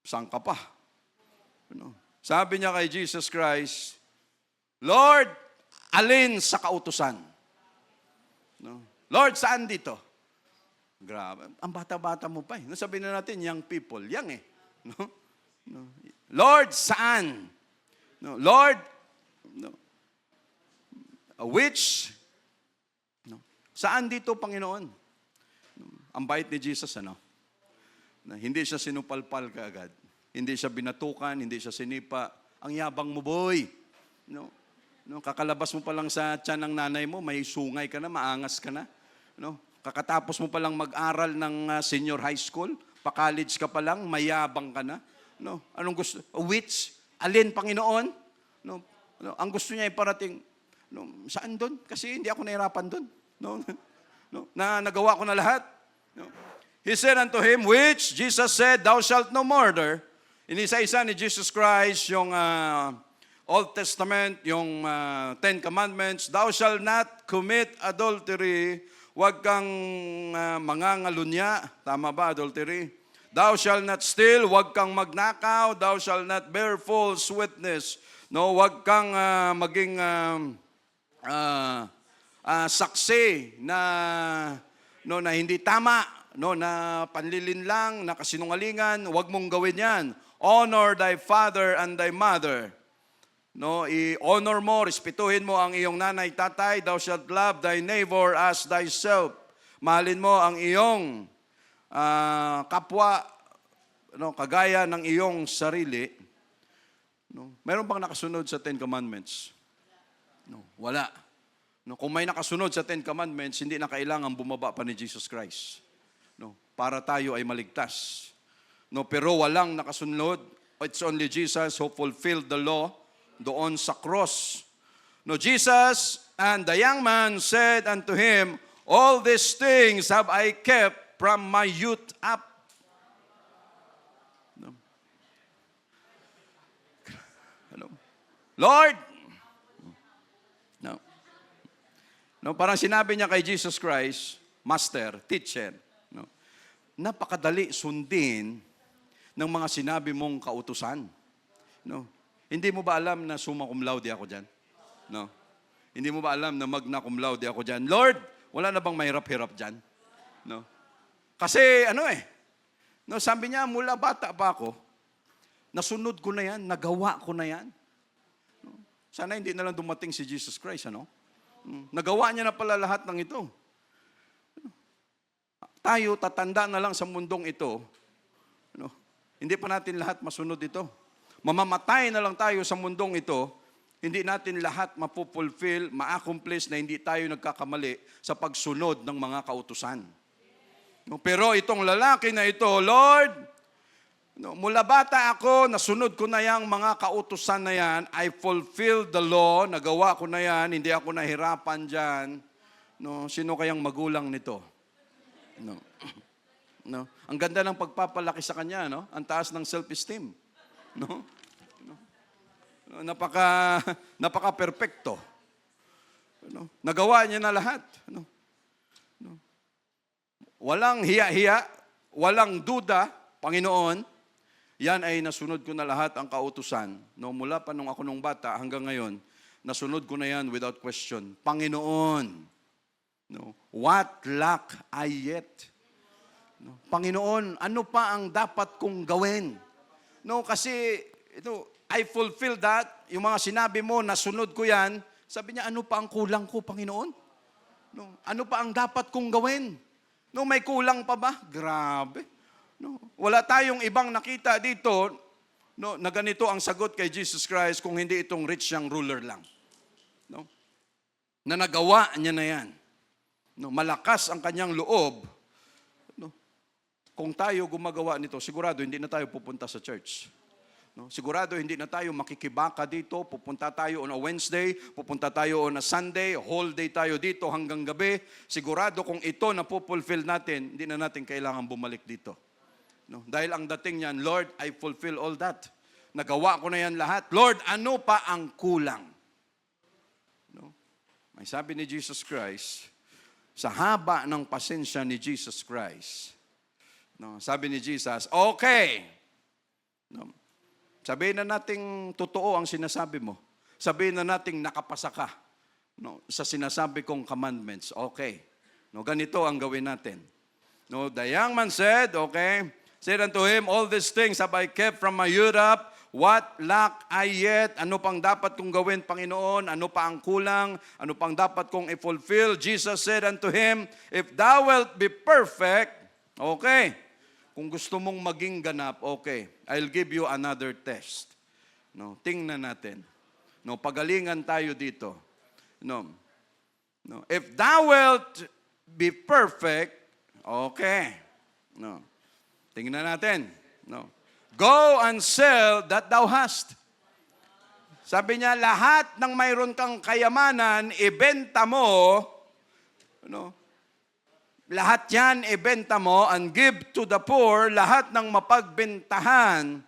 Saan ka pa? No? Sabi niya kay Jesus Christ, Lord, alin sa kautusan? No? Lord, saan dito? Grabe. Ang bata-bata mo pa eh. No, sabihin na natin, young people. Young eh. No? No. Lord, saan? No. Lord, no. Which? No. Saan dito, Panginoon? No. Ang bait ni Jesus, ano? Na hindi siya sinupalpal kaagad. Hindi siya binatukan, hindi siya sinipa. Ang yabang mo, boy. No? No, kakalabas mo pa lang sa tiyan ng nanay mo, may sungay ka na, maangas ka na. No? Kakatapos mo pa lang mag-aral ng senior high school, pa-college ka pa lang, mayabang ka na. No? Anong gusto? Which? Alin, Panginoon? No? No? Ang gusto niya ay parating, no? Saan doon? Kasi hindi ako nahirapan doon. No? No? Nagawa ko na lahat. No? He said unto him, which Jesus said, thou shalt no murder. Inisa-isa ni Jesus Christ yung Old Testament, yung 10 Commandments. Thou shalt not commit adultery. Huwag kang mangangalunya. Tama ba, adultery? Thou shalt not steal. Huwag kang magnakaw. Thou shalt not bear false witness. No, huwag kang maging saksi na no, na hindi tama, no, na panlilinlang, na kasinungalingan, huwag mong gawin yan. Honor thy father and thy mother. No, i-honor mo, respetuhin mo ang iyong nanay, tatay. Thou shalt love thy neighbor as thyself. Mahalin mo ang iyong kapwa, no, kagaya ng iyong sarili. No, meron bang nakasunod sa Ten Commandments? No, wala. No, kung may nakasunod sa Ten Commandments, hindi na kailangan bumaba pa ni Jesus Christ. No, para tayo ay maligtas. No, pero walang nakasunod. It's only Jesus who fulfilled the law doon sa cross. No, Jesus and the young man said unto him, all these things have I kept from my youth up. No. Hello. Lord! No. No, parang sinabi niya kay Jesus Christ, Master, Teacher, no, napakadali sundin ng mga sinabi mong kautusan. No. Hindi mo ba alam na summa cum laude ako dyan? No. Hindi mo ba alam na magna cum laude ako dyan? Lord, wala na bang mahirap-hirap dyan? No. Kasi no, sabi niya, mula bata pa ako, nasunod ko na yan, nagawa ko na yan. No. Sana hindi na lang dumating si Jesus Christ, ano? Nagawa niya na pala lahat ng ito. Tayo, tatanda na lang sa mundong ito. No. Hindi pa natin lahat masunod ito. Mamamatay na lang tayo sa mundong ito, hindi natin lahat mapupulfill, ma-accomplish na hindi tayo nagkakamali sa pagsunod ng mga kautusan. No, pero itong lalaki na ito, Lord, no, mula bata ako, nasunod ko na yung mga kautusan na yan, I fulfilled the law, nagawa ko na yan, hindi ako nahirapan dyan. No, sino kayang magulang nito? No. No. Ang ganda ng pagpapalaki sa kanya, no? Ang taas ng self-esteem. No? No? Napaka-perfecto. No? Nagawa niya na lahat. No? No? Walang hiya-hiya, walang duda, Panginoon, yan ay nasunod ko na lahat ang kautusan. No? Mula pa nung ako nung bata hanggang ngayon, nasunod ko na yan without question. Panginoon, no? What lack I yet? No? Panginoon, ano pa ang dapat kong gawin? No, kasi I fulfilled that. Yung mga sinabi mo, nasunod ko yan. Sabi niya, ano pa ang kulang ko, Panginoon? No, ano pa ang dapat kong gawin? No, may kulang pa ba? Grabe. No, wala tayong ibang nakita dito, no, na ganito ang sagot kay Jesus Christ kung hindi itong rich young ruler lang. No? Na nagawa niya na yan. No, malakas ang kanyang loob. No? Kung tayo gumagawa nito, sigurado hindi na tayo pupunta sa church. No? Sigurado hindi na tayo makikibaka dito, pupunta tayo on a Wednesday, pupunta tayo on a Sunday, whole day tayo dito hanggang gabi. Sigurado kung ito na pupulfill natin, hindi na natin kailangan bumalik dito. No? Dahil ang dating niyan, Lord, I fulfill all that. Nagawa ko na yan lahat. Lord, ano pa ang kulang? No? May sabi ni Jesus Christ, sa haba ng pasensya ni Jesus Christ, no, sabi ni Jesus, okay. No, sabihin na nating totoo ang sinasabi mo. Sabihin na nating nakapasa ka, no, sa sinasabi kong commandments. Okay. No, ganito ang gawin natin. No, the young man said, okay, said unto him, all these things have I kept from my youth up. What lack I yet? Ano pang dapat kong gawin, Panginoon? Ano pa ang kulang? Ano pang dapat kong i-fulfill? Jesus said unto him, if thou wilt be perfect, okay. Kung gusto mong maging ganap, okay. I'll give you another test. No, tingnan natin. No, pagalingan tayo dito. No. No, if thou wilt be perfect, okay. No. Tingnan natin. No. Go and sell that thou hast. Sabi niya, lahat ng mayroon kang kayamanan, ibenta mo, no? Lahat yan, ibenta mo, and give to the poor, lahat ng mapagbentahan,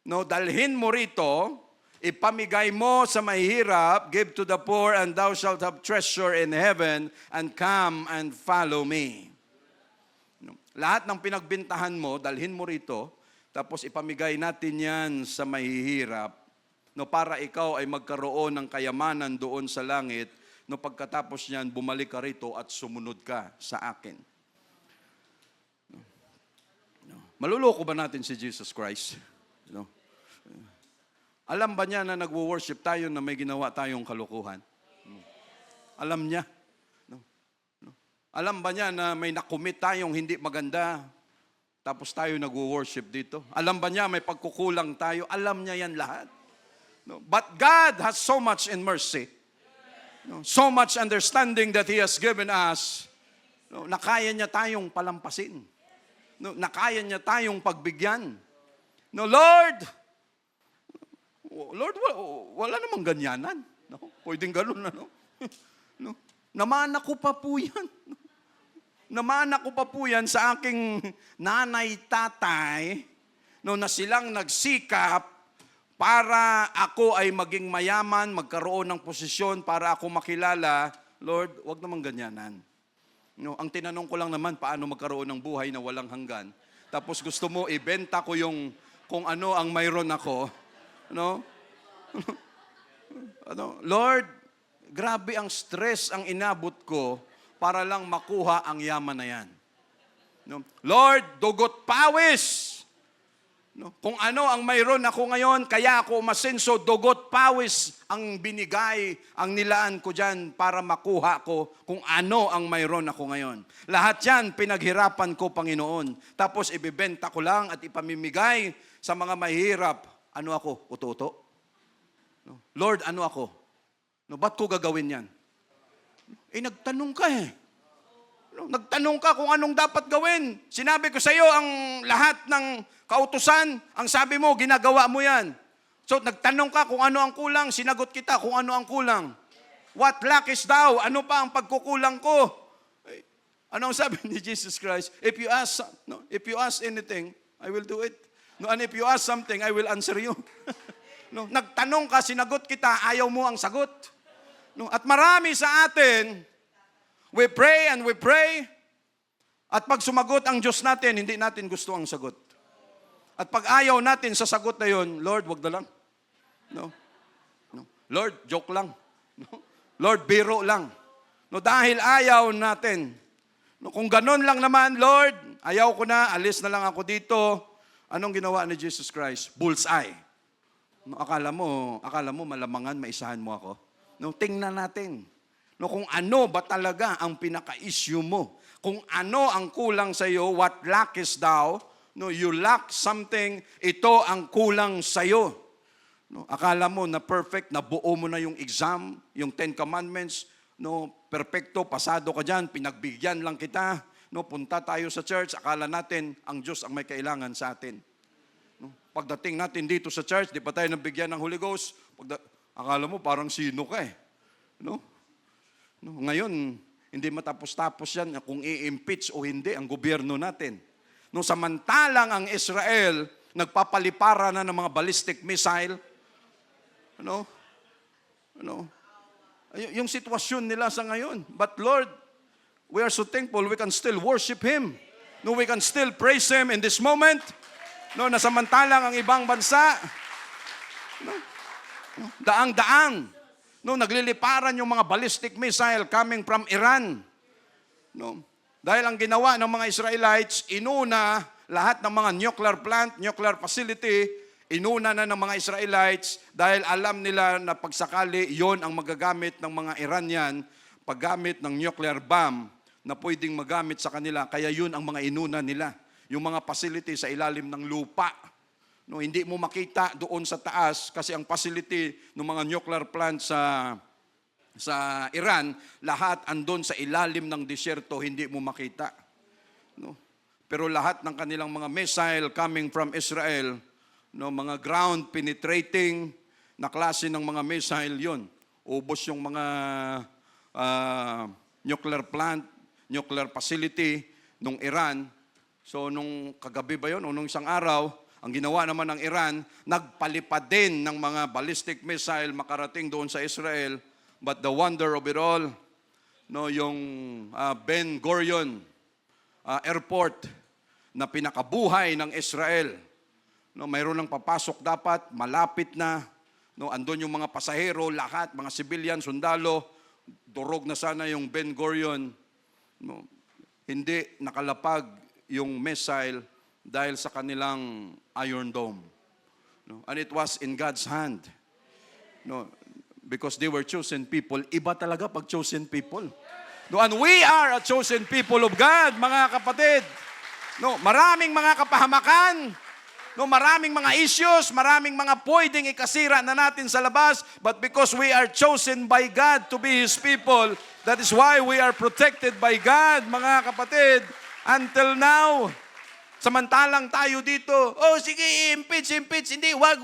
no? Dalhin mo rito, ipamigay mo sa mahihirap, give to the poor, and thou shalt have treasure in heaven, and come and follow me. No? Lahat ng pinagbentahan mo, dalhin mo rito, tapos ipamigay natin yan sa mahihirap, no, para ikaw ay magkaroon ng kayamanan doon sa langit, No, pagkatapos niyan, bumalik ka rito at sumunod ka sa akin. Maluloko ba natin si Jesus Christ? No? Alam ba niya na nagwo-worship tayo na may ginawa tayong kalokohan? Alam niya. No? No? Alam ba niya na may nakumit tayong hindi maganda? Tapos tayo nagwo-worship dito? Alam ba niya may pagkukulang tayo? Alam niya yan lahat. No? But God has so much in mercy. No? So much understanding that He has given us, no, na kaya niya tayong palampasin. No, na kaya niya tayong pagbigyan. No, Lord, wala namang ganyanan. No? Pwedeng ganun, ano? No? Namana ko pa po yan. Namana ko pa po yan sa aking nanay, tatay, no, na silang nagsikap para ako ay maging mayaman, magkaroon ng posisyon, para ako makilala. Lord, wag namang ganyanan. No, ang tinanong ko lang naman, paano magkaroon ng buhay na walang hanggan? Tapos gusto mo ibenta ko yung kung ano ang mayroon ako. No? Ano? Lord, grabe ang stress ang inabot ko para lang makuha ang yaman na yan. No? Lord, dugot pawis. No? Kung ano ang mayroon ako ngayon, kaya ako umasenso, dugot pawis ang binigay, ang nilaan ko dyan para makuha ko kung ano ang mayroon ako ngayon. Lahat yan, pinaghirapan ko, Panginoon. Tapos ibibenta ko lang at ipamimigay sa mga mahirap. Ano ako? Uto-uto? No? Lord, ano ako? No, ba't ko gagawin yan? Nagtanong ka eh. No, nagtanong ka kung anong dapat gawin. Sinabi ko sa iyo ang lahat ng kautusan, ang sabi mo, ginagawa mo yan. So, nagtanong ka kung ano ang kulang, sinagot kita kung ano ang kulang. What lackest thou? Ano pa ang pagkukulang ko? Ano ang sabi ni Jesus Christ? If you ask anything, I will do it. No, and if you ask something, I will answer you. No, nagtanong ka, sinagot kita, ayaw mo ang sagot. No, at marami sa atin, we pray and we pray, at pag sumagot ang Diyos natin, hindi natin gusto ang sagot. At pag ayaw natin sa sagot na yun, Lord, wag na lang. No? No. Lord, joke lang. No? Lord, biro lang. No, dahil ayaw natin. No, kung ganun lang naman, Lord, ayaw ko na, alis na lang ako dito. Anong ginawa ni Jesus Christ? Bullseye. No, akala mo malamangan, maisahan mo ako. No, tingnan natin. No, kung ano ba talaga ang pinaka-issue mo. Kung ano ang kulang sa iyo, what lackest thou? No, you lack something, ito ang kulang sa iyo. No, akala mo na perfect, nabuo mo na yung exam, yung 10 Commandments, no, perfecto, pasado ka diyan, pinagbigyan lang kita. No, punta tayo sa church, akala natin ang Diyos ang may kailangan sa atin. No, pagdating natin dito sa church, di pa tayo nabigyan ng Holy Ghost. Akala mo parang sino ka eh. No? No, ngayon, hindi matapos-tapos yan kung i-impeach o hindi ang gobyerno natin. No, samantalang ang Israel, nagpapalipara na ng mga ballistic missile. Ano? Yung sitwasyon nila sa ngayon. But Lord, we are so thankful we can still worship Him. No, we can still praise Him in this moment. No, na samantalang ang ibang bansa, no, daang-daang, no, nagliliparan yung mga ballistic missile coming from Iran. No, dahil ang ginawa ng mga Israelites, inuna lahat ng mga nuclear plant, nuclear facility, inuna na ng mga Israelites dahil alam nila na pagsakali yon ang magagamit ng mga Iranian paggamit ng nuclear bomb na pwedeng magamit sa kanila. Kaya yun ang mga inuna nila. Yung mga facility sa ilalim ng lupa. No, hindi mo makita doon sa taas kasi ang facility ng mga nuclear plant sa Iran, lahat andon sa ilalim ng disyerto, hindi mo makita. No? Pero lahat ng kanilang mga missile coming from Israel, no, mga ground penetrating na klase ng mga missile yon. Ubos yung mga nuclear plant, nuclear facility ng Iran. So nung kagabi ba yun o nung isang araw, ang ginawa naman ng Iran, nagpalipad din ng mga ballistic missile makarating doon sa Israel. But the wonder of it all, no, yung Ben Gurion Airport na pinakabuhay ng Israel. No, mayroon ng papasok dapat, malapit na. No, andun yung mga pasahero, lahat, mga civilian, sundalo, durog na sana yung Ben Gurion. No, hindi nakalapag yung missile dahil sa kanilang Iron Dome. No, and it was in God's hand. No, because they were chosen people. Iba talaga pag chosen people. No, and we are a chosen people of God, mga kapatid. No, maraming mga kapahamakan. No, maraming mga issues, maraming mga pwedeng ikasira na natin sa labas, but because we are chosen by God to be His people, that is why we are protected by God, mga kapatid, until now. Samantalang tayo dito, oh sige, impeach, hindi, wag.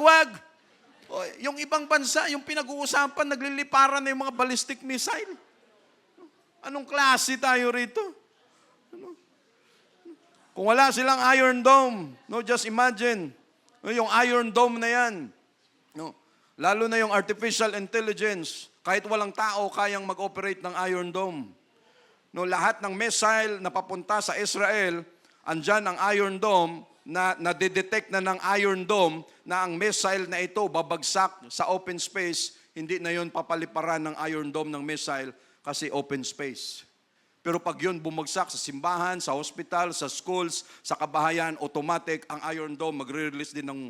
Oh, yung ibang bansa, yung pinag-uusapan, nagliliparan na yung mga ballistic missile. Anong klase tayo rito? Kung wala silang Iron Dome, no, just imagine, no, yung Iron Dome na yan, no, lalo na yung artificial intelligence, kahit walang tao kayang mag-operate ng Iron Dome. No, lahat ng missile na papunta sa Israel, andyan ang Iron Dome na nadidetect na ng Iron Dome na ang missile na ito babagsak sa open space, hindi na yon papaliparan ng Iron Dome ng missile kasi open space. Pero pag yun bumagsak sa simbahan, sa hospital, sa schools, sa kabahayan, automatic ang Iron Dome magre-release din ng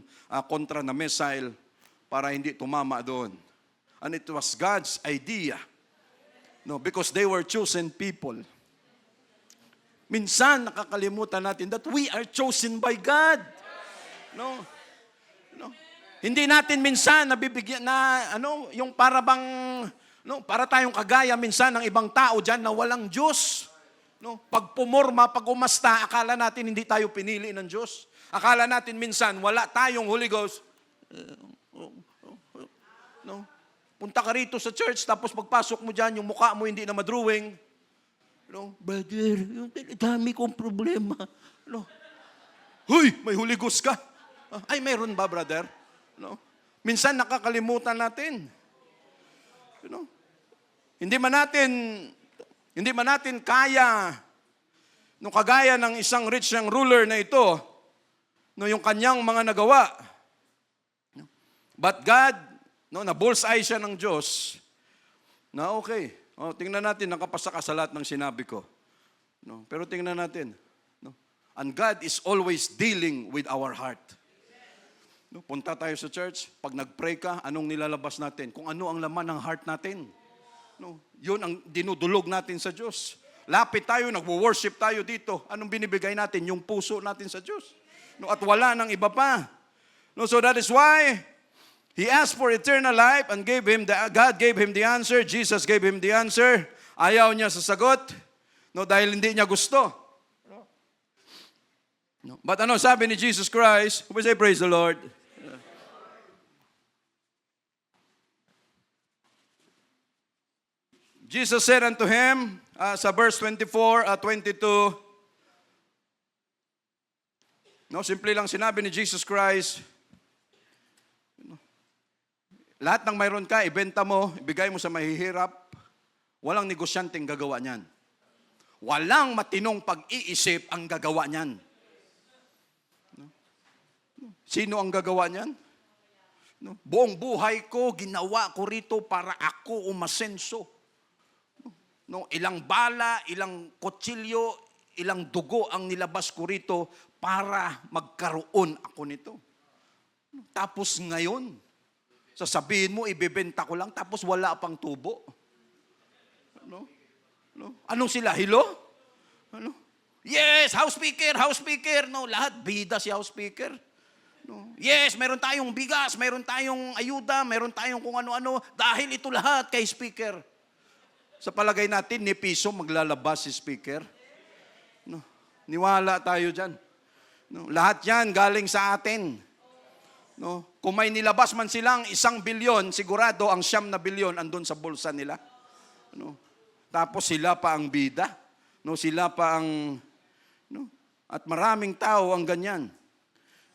kontra na missile para hindi tumama doon. And it was God's idea. No, because they were chosen people. Minsan nakakalimutan natin that we are chosen by God. No. Hindi natin minsan nabibigyan na yung para bang para tayong kagaya minsan ng ibang tao diyan na walang Diyos. No, pag pumorma, pag umasta, akala natin hindi tayo pinili ng Diyos. Akala natin minsan wala tayong Holy Ghost. No. Punta ka rito sa church tapos pagpasok mo diyan yung mukha mo hindi na madrawing. No, brother, yung dami kong problema. No. Huy, may Holy Ghost ka. Ay, meron ba, brother? No. Minsan nakakalimutan natin. You know? Hindi man natin kaya nung kagaya ng isang rich young ruler na ito, no, yung kanyang mga nagawa. But God, no, na bullseye siya ng Diyos. Na okay. Oh, tingnan natin, nakapasa ka sa lahat ng sinabi ko. No, pero tingnan natin. No? And God is always dealing with our heart. No, punta tayo sa church, pag nag-pray ka, anong nilalabas natin? Kung ano ang laman ng heart natin. No, yun ang dinudulog natin sa Diyos. Lapit tayo, nagwo-worship tayo dito. Anong binibigay natin? Yung puso natin sa Diyos. No, at wala nang iba pa. No, so that is why He asked for eternal life and God gave him the answer. Jesus gave him the answer. Ayaw niya sa sagot. No, dahil hindi niya gusto. No. But ano sabi ni Jesus Christ? We say, praise the Lord. Jesus said unto him, sa verse 24, 22, no, simple lang sinabi ni Jesus Christ, lahat ng mayroon ka, ibenta mo, ibigay mo sa mahihirap, walang negosyanteng gagawa niyan. Walang matinong pag-iisip ang gagawa niyan. Sino ang gagawa niyan? Buong buhay ko, ginawa ko rito para ako umasenso. No, ilang bala, ilang kutsilyo, ilang dugo ang nilabas ko rito para magkaroon ako nito. Tapos ngayon, sasabihin mo, ibebenta ko lang, tapos wala pang tubo. No? Anong sila? Hilo? Ano? Yes, house speaker. No, lahat bida si house speaker. No. Yes, meron tayong bigas, meron tayong ayuda, meron tayong kung ano-ano, dahil ito lahat kay speaker. Sa palagay natin, ni piso maglalabas si speaker. No. Niwala tayo dyan. No. Lahat yan galing sa atin. No. Kung may nilabas man silang 1 bilyon, sigurado ang 9 bilyon andun sa bulsa nila. No. Tapos sila pa ang bida. No. Sila pa ang... No. At maraming tao ang ganyan.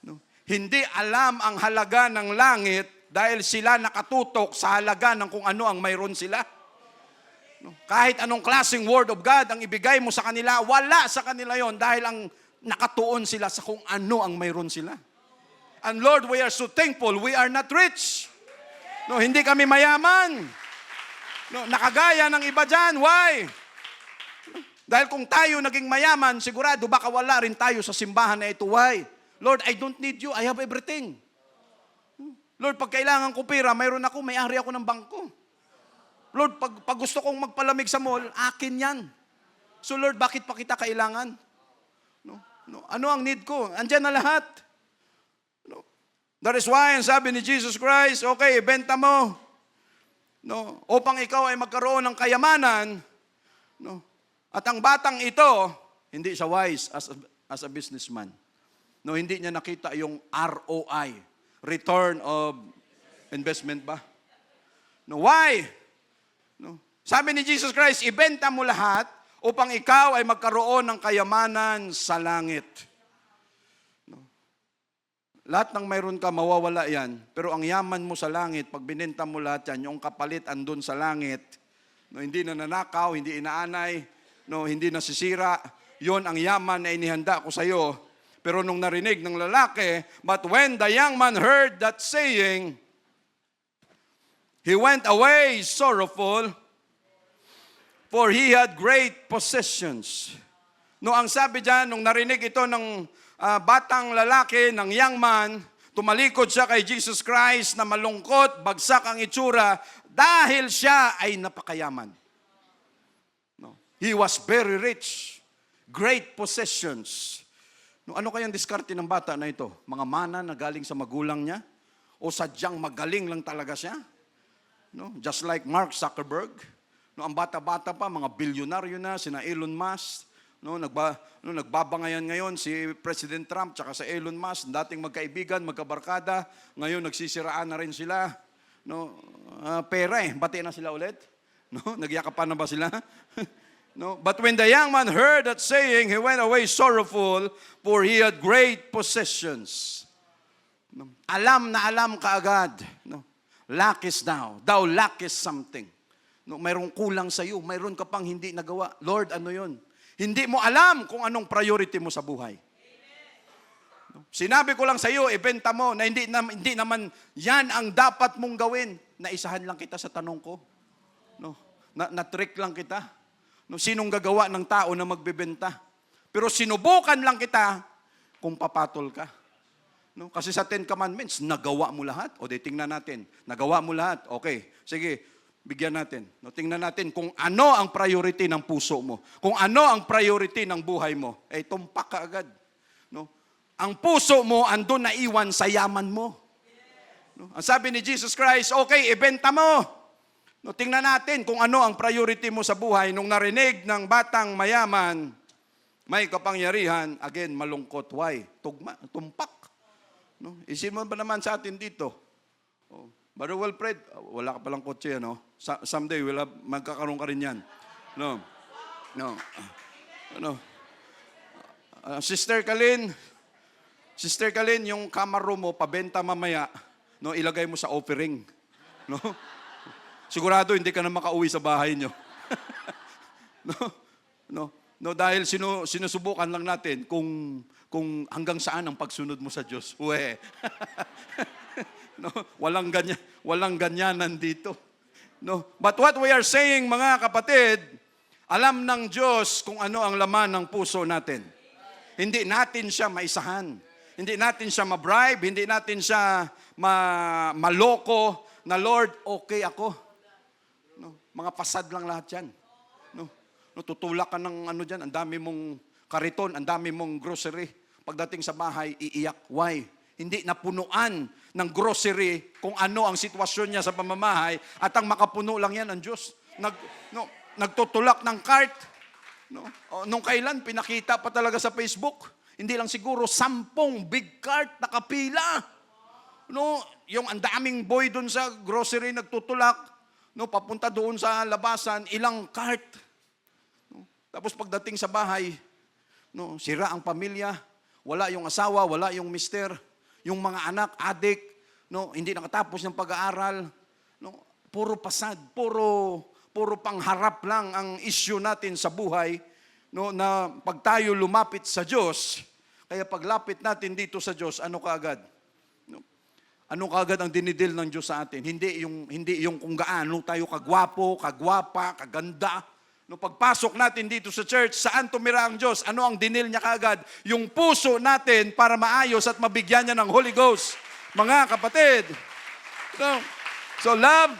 No. Hindi alam ang halaga ng langit dahil sila nakatutok sa halaga ng kung ano ang mayroon sila. Kahit anong klaseng word of God ang ibigay mo sa kanila, wala sa kanila yon dahil ang nakatuon sila sa kung ano ang mayroon sila. And Lord, we are so thankful. We are not rich. No, hindi kami mayaman. No, nakagaya ng iba dyan. Why? Dahil kung tayo naging mayaman, sigurado baka wala rin tayo sa simbahan na ito. Why? Lord, I don't need you. I have everything. Lord, pag kailangan ko pera, mayroon ako, may-ari ako ng bangko. Lord, pag gusto kong magpalamig sa mall, akin yan. So Lord, bakit pa kita kailangan? No. Ano ang need ko? Andyan na lahat. No. That is why, ang sabi ni Jesus Christ, okay, ibenta mo. No, upang ikaw ay magkaroon ng kayamanan. No. At ang batang ito, hindi siya wise as a businessman. No, hindi niya nakita yung ROI, return of investment ba? No, why? No. Sabi ni Jesus Christ, ibenta mo lahat upang ikaw ay magkaroon ng kayamanan sa langit. No. Lahat ng mayroon ka, mawawala yan. Pero ang yaman mo sa langit, pag binenta mo lahat yan, yung kapalit andun sa langit, no, hindi na nanakaw, hindi inaanay, no, hindi nasisira, yon ang yaman na inihanda ko sa iyo. Pero nung narinig ng lalaki, but when the young man heard that saying, he went away sorrowful, for he had great possessions. No, ang sabi diyan, nung narinig ito ng batang lalaki, ng young man, tumalikod siya kay Jesus Christ na malungkot, bagsak ang itsura, dahil siya ay napakayaman. No, he was very rich, great possessions. No, ano kayang diskarte ng bata na ito? Mga mana na galing sa magulang niya? O sadyang magaling lang talaga siya? No, just like Mark Zuckerberg. No, ang bata-bata pa, mga bilyonaryo na, sina Elon Musk. No, nagbabangayan ngayon si President Trump tsaka sa Elon Musk, dating magkaibigan, magkabarkada, ngayon nagsisiraan na rin sila. No, pera bati na sila ulit. No, nagyakapan na ba sila? No, but when the young man heard that saying, he went away sorrowful, for he had great possessions. No, alam na alam kaagad. No, lackest thou lackest something. No, mayroong kulang sa iyo, mayroon ka pang hindi nagawa. Lord, ano yun? Hindi mo alam kung anong priority mo sa buhay. No, sinabi ko lang sa iyo, ibenta mo na hindi naman yan ang dapat mong gawin. Naisahan lang kita sa tanong ko. No, na-trick lang kita. No, sinong gagawa ng tao na magbebenta? Pero sinubukan lang kita kung papatol ka. No, kasi sa 10 Commandments, nagawa mo lahat. O di tingnan natin, nagawa mo lahat. Okay, sige, bigyan natin. No, tingnan natin kung ano ang priority ng puso mo. Kung ano ang priority ng buhay mo. Eh, tumpak ka agad. No? Ang puso mo, andun na iwan sa yaman mo. No? Ang sabi ni Jesus Christ, okay, ibenta mo. No, tingnan natin kung ano ang priority mo sa buhay. Nung narinig ng batang mayaman, may kapangyarihan, again, malungkot. Why? Tugma, tumpak. No? Isipin mo ba naman sa atin dito? Oh, Brother Wilfred, wala ka palang kotse, no? Someday, magkakaroon ka rin yan. No. Sister Kalin, yung kamaro mo, pabenta mamaya, no, ilagay mo sa offering. No? Sigurado hindi ka na makauwi sa bahay nyo. No, dahil sinusubukan lang natin kung hanggang saan ang pagsunod mo sa Diyos. No, walang ganyanan dito. No, but what we are saying, mga kapatid, alam ng Diyos kung ano ang laman ng puso natin. Hindi natin siya maisahan. Hindi natin siya ma-bribe, hindi natin siya maloko na Lord, okay ako. No, mga pasad lang lahat 'yan. No, tutulak ka ng ano diyan, ang dami mong kariton, ang dami mong grocery. Pagdating sa bahay, iiyak. Why? Hindi napunuan ng grocery kung ano ang sitwasyon niya sa pamamahay at ang makapuno lang yan ang Diyos. Nagtutulak ng cart. No? Nung kailan, pinakita pa talaga sa Facebook. Hindi lang siguro 10 big cart nakapila. No? Yung ang daming boy doon sa grocery nagtutulak. No? Papunta doon sa labasan, ilang cart. No? Tapos pagdating sa bahay, no, sira ang pamilya, wala yung asawa, wala yung mister. Yung mga anak, adik, no, hindi nakatapos ng pag-aaral, no, puro pasad, puro pangharap lang ang issue natin sa buhay, no, na pag tayo lumapit sa Diyos, kaya paglapit natin dito sa Diyos, ano kaagad? No, Ano kagad ang dinidil ng Diyos sa atin? Hindi yung kung gaano tayo kagwapo, kagwapa, kaganda. No, pagpasok natin dito sa church, saan tumira ang Diyos? Ano ang dinil niya kagad? Yung puso natin para maayos at mabigyan niya ng Holy Ghost. Mga kapatid. No? So love.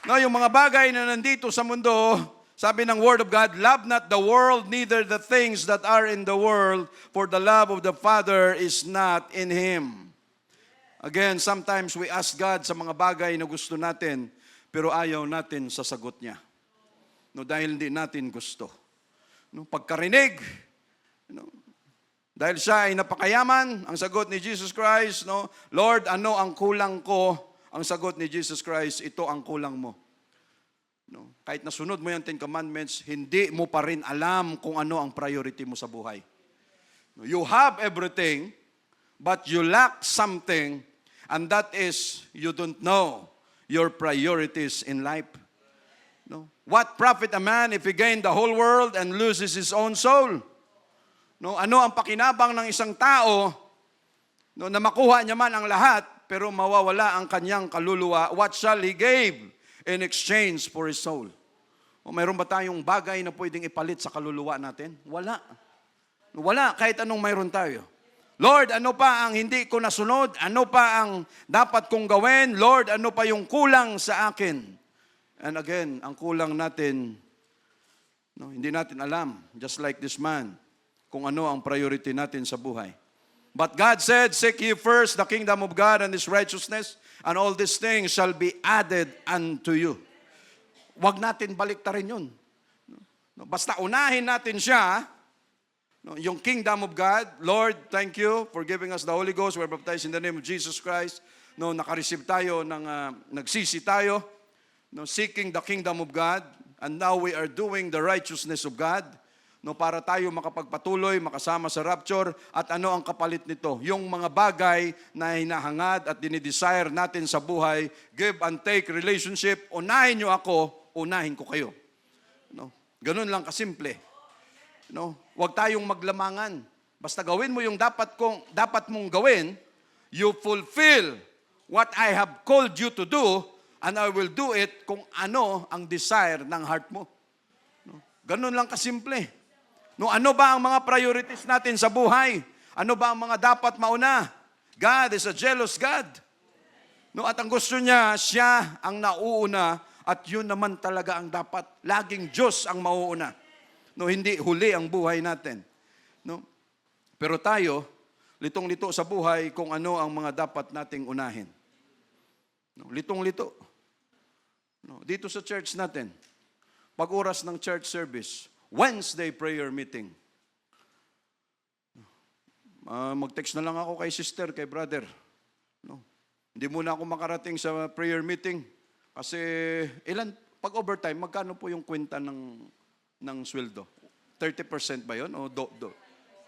No, yung mga bagay na nandito sa mundo, sabi ng Word of God, love not the world, neither the things that are in the world, for the love of the Father is not in Him. Again, sometimes we ask God sa mga bagay na gusto natin, pero ayaw natin sa sagot niya. No, dahil hindi natin gusto. No, pagkarinig, dahil siya ay napakayaman, ang sagot ni Jesus Christ, no, Lord, ano ang kulang ko? Ang sagot ni Jesus Christ, ito ang kulang mo. No, kahit nasunod mo yung 10 Commandments, hindi mo pa rin alam kung ano ang priority mo sa buhay. No, you have everything, but you lack something, and that is, you don't know your priorities in life. No? What profit a man if he gain the whole world and loses his own soul? No? Ano ang pakinabang ng isang tao, no, na makuha niya man ang lahat, pero mawawala ang kanyang kaluluwa? What shall he give in exchange for his soul? O mayroon ba tayong bagay na pwedeng ipalit sa kaluluwa natin? Wala. Wala, kahit anong mayroon tayo. Lord, ano pa ang hindi ko nasunod? Ano pa ang dapat kong gawin? Lord, ano pa yung kulang sa akin? And again, ang kulang natin, no, hindi natin alam, just like this man, kung ano ang priority natin sa buhay. But God said, seek ye first the kingdom of God and His righteousness, and all these things shall be added unto you. Huwag natin baliktarin yun. Basta unahin natin siya. No, yung kingdom of God, Lord, thank you for giving us the Holy Ghost. We're baptized in the name of Jesus Christ. No, nakareceive tayo, nagsisi tayo, no, seeking the kingdom of God, and now we are doing the righteousness of God. No, para tayo makapagpatuloy, makasama sa rapture, at ano ang kapalit nito? Yung mga bagay na hinahangad at dinidesire natin sa buhay, give and take relationship, unahin nyo ako, unahin ko kayo. No, ganun lang kasimple. No, huwag tayong maglamangan. Basta gawin mo yung dapat mong gawin, you fulfill what I have called you to do, and I will do it kung ano ang desire ng heart mo. No, ganun lang kasimple. No, ano ba ang mga priorities natin sa buhay? Ano ba ang mga dapat mauna? God is a jealous God. No, at ang gusto niya, siya ang nauuna, at yun naman talaga ang dapat. Laging Diyos ang mauuna. No, hindi huli ang buhay natin. No? Pero tayo, litong-lito sa buhay kung ano ang mga dapat nating unahin. No, litong-lito. No, dito sa church natin, pag oras ng church service, Wednesday prayer meeting. Mag-text na lang ako kay sister, kay brother. No, hindi muna ako makarating sa prayer meeting. Kasi pag overtime, magkano po yung kwenta ng sweldo? 30% ba yun? O 25%?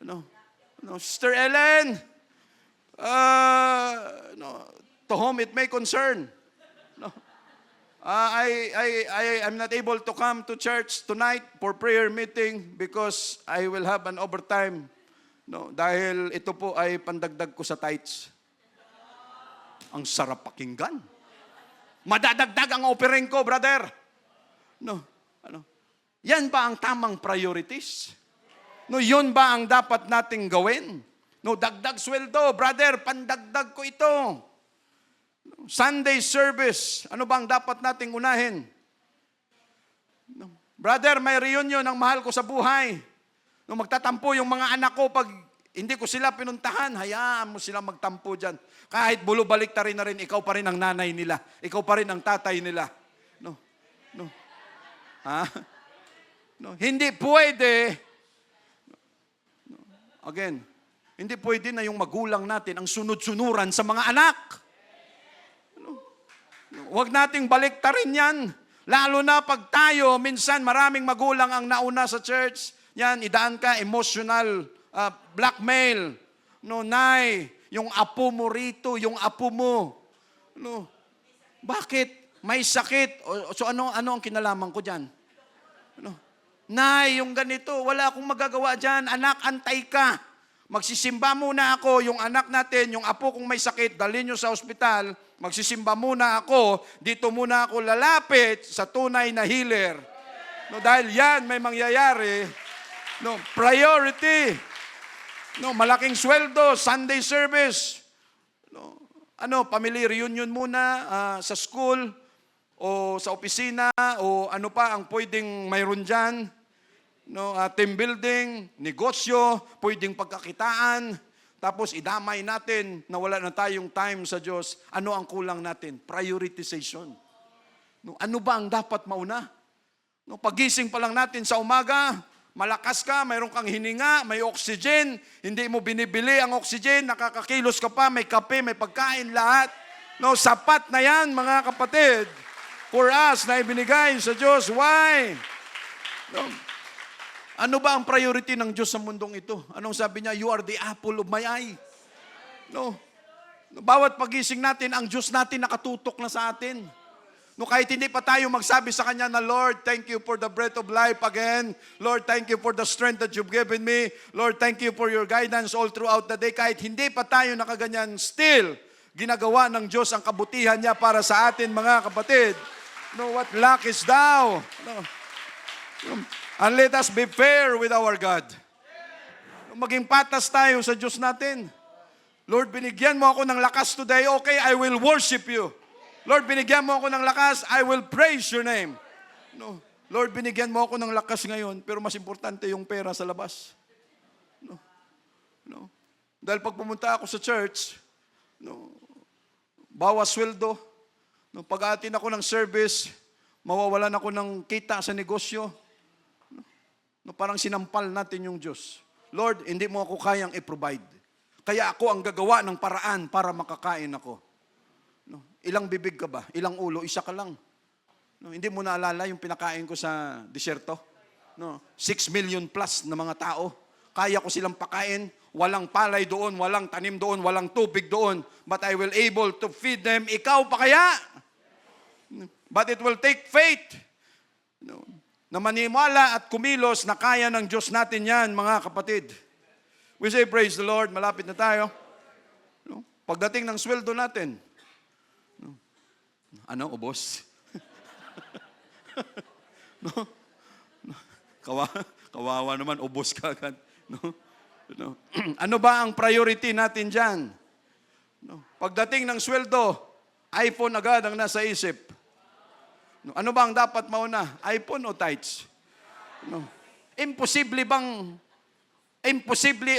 No, Sister Ellen, to whom it may concern. No, I'm not able to come to church tonight for prayer meeting because I will have an overtime. No, dahil ito po ay pandagdag ko sa tithes. Ang sarap pakinggan. Madadagdag ang offering ko, brother. No, yan ba ang tamang priorities? No, yun ba ang dapat nating gawin? No, dagdag sweldo, brother, pandagdag ko ito. No, Sunday service, ano ba ang dapat nating unahin? No, brother, may reunion ng mahal ko sa buhay. No, magtatampo yung mga anak ko pag hindi ko sila pinuntahan, hayaan mo sila magtampo dyan. Kahit bulubalik ta rin na rin, ikaw pa rin ang nanay nila. Ikaw pa rin ang tatay nila. No. Ha? No, hindi pwede. No. Again, hindi pwede na yung magulang natin ang sunod-sunuran sa mga anak. No. Huwag nating baliktarin yan. Lalo na pag tayo, minsan maraming magulang ang nauna sa church. Yan, idaan ka, emotional blackmail. No, nay, yung apo mo rito, yung apo mo. No. Bakit? May sakit. So ano ang kinalaman ko dyan? Nay, yung ganito, wala akong magagawa dyan. Anak, antay ka. magsisimba muna ako, yung anak natin, yung apo kung may sakit, dalhin nyo sa ospital, magsisimba muna ako, dito muna ako lalapit sa tunay na healer. No, dahil yan, may mangyayari. No, priority. No, malaking sweldo, Sunday service. No, family reunion muna sa school o sa opisina o ano pa ang pwedeng mayroon dyan. No, team building, negosyo, pwedeng pagkakitaan. Tapos idamay natin na wala na tayong time sa Diyos. Ano ang kulang natin? Prioritization. No, ano ba ang dapat mauna? No, pagising pa lang natin sa umaga, malakas ka, mayroon kang hininga, may oxygen, hindi mo binibili ang oxygen, nakakakilos ka pa, may kape, may pagkain, lahat. No, sapat na yan, mga kapatid, for us na ibinigay sa Diyos. Why? No. Ano ba ang priority ng Diyos sa mundong ito? Anong sabi niya? You are the apple of my eye. No. Bawat pagising natin, ang Diyos natin nakatutok na sa atin. No, kahit hindi pa tayo magsabi sa Kanya na, Lord, thank you for the breath of life again. Lord, thank you for the strength that you've given me. Lord, thank you for your guidance all throughout the day. Kahit hindi pa tayo nakaganyan, still, ginagawa ng Diyos ang kabutihan niya para sa atin, mga kapatid. No, what lack is thou? No. And let us be fair with our God. Maging patas tayo sa Diyos natin. Lord, binigyan mo ako ng lakas today. Okay, I will worship you. Lord, binigyan mo ako ng lakas. I will praise your name. No. Lord, binigyan mo ako ng lakas ngayon, pero mas importante yung pera sa labas. No. No. Dahil pag pumunta ako sa church, no, bawas sweldo. No, pag-aatin ako ng service, mawawalan ako ng kita sa negosyo. No, parang sinampal natin yung Diyos. Lord, hindi mo ako kayang i-provide. Kaya ako ang gagawa ng paraan para makakain ako. No, ilang bibig ka ba? Ilang ulo? Isa ka lang. No, hindi mo naalala yung pinakain ko sa disyerto? No, 6 million plus na mga tao. Kaya ko silang pakain. Walang palay doon, walang tanim doon, walang tubig doon. But I will able to feed them. Ikaw pa kaya? But it will take faith. No, na maniwala at kumilos na kaya ng Diyos natin yan, mga kapatid. We say, praise the Lord, malapit na tayo. No? Pagdating ng sweldo natin, no? Ano, ubos? No? No? Kawawa naman, ubos ka agad. No? No? Ano ba ang priority natin dyan? No? Pagdating ng sweldo, iPhone agad ang nasa isip. No, ano ba ang dapat mauna? iPhone o tithes? No. Imposible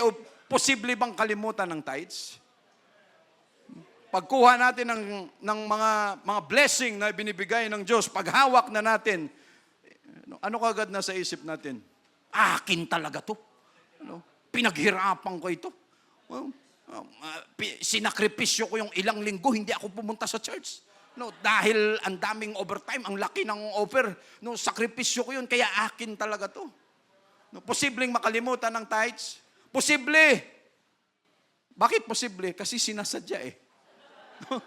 o posible bang kalimutan ng tithes? Pagkuha natin ng mga blessing na binibigay ng Diyos, paghawak na natin, ano kagad na sa isip natin? Akin talaga to. No? Pinaghirapan ko ito. Well, sinakripisyo ko yung ilang linggo, hindi ako pumunta sa church. No, dahil ang daming overtime, ang laki ng offer. No, sakripisyo ko yun, kaya akin talaga to. No, posibleng makalimutan ng tithes? Posible. Bakit posible? Kasi sinasadya eh. No,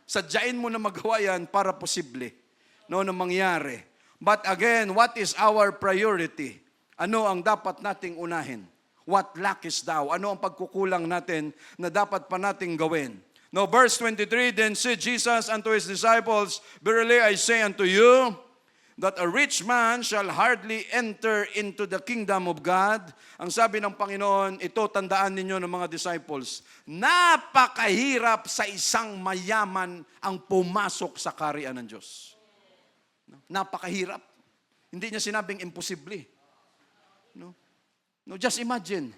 sadyain mo na magawa yan para posible. No, na mangyari. But again, what is our priority? Ano ang dapat nating unahin? What lackest thou? Ano ang pagkukulang natin na dapat pa nating gawin? No, verse 23, then said Jesus unto his disciples, verily I say unto you, that a rich man shall hardly enter into the kingdom of God. Ang sabi ng Panginoon, ito tandaan ninyo ng mga disciples, napakahirap sa isang mayaman ang pumasok sa kaharian ng Diyos. Napakahirap. Hindi niya sinabing imposible. No, just imagine.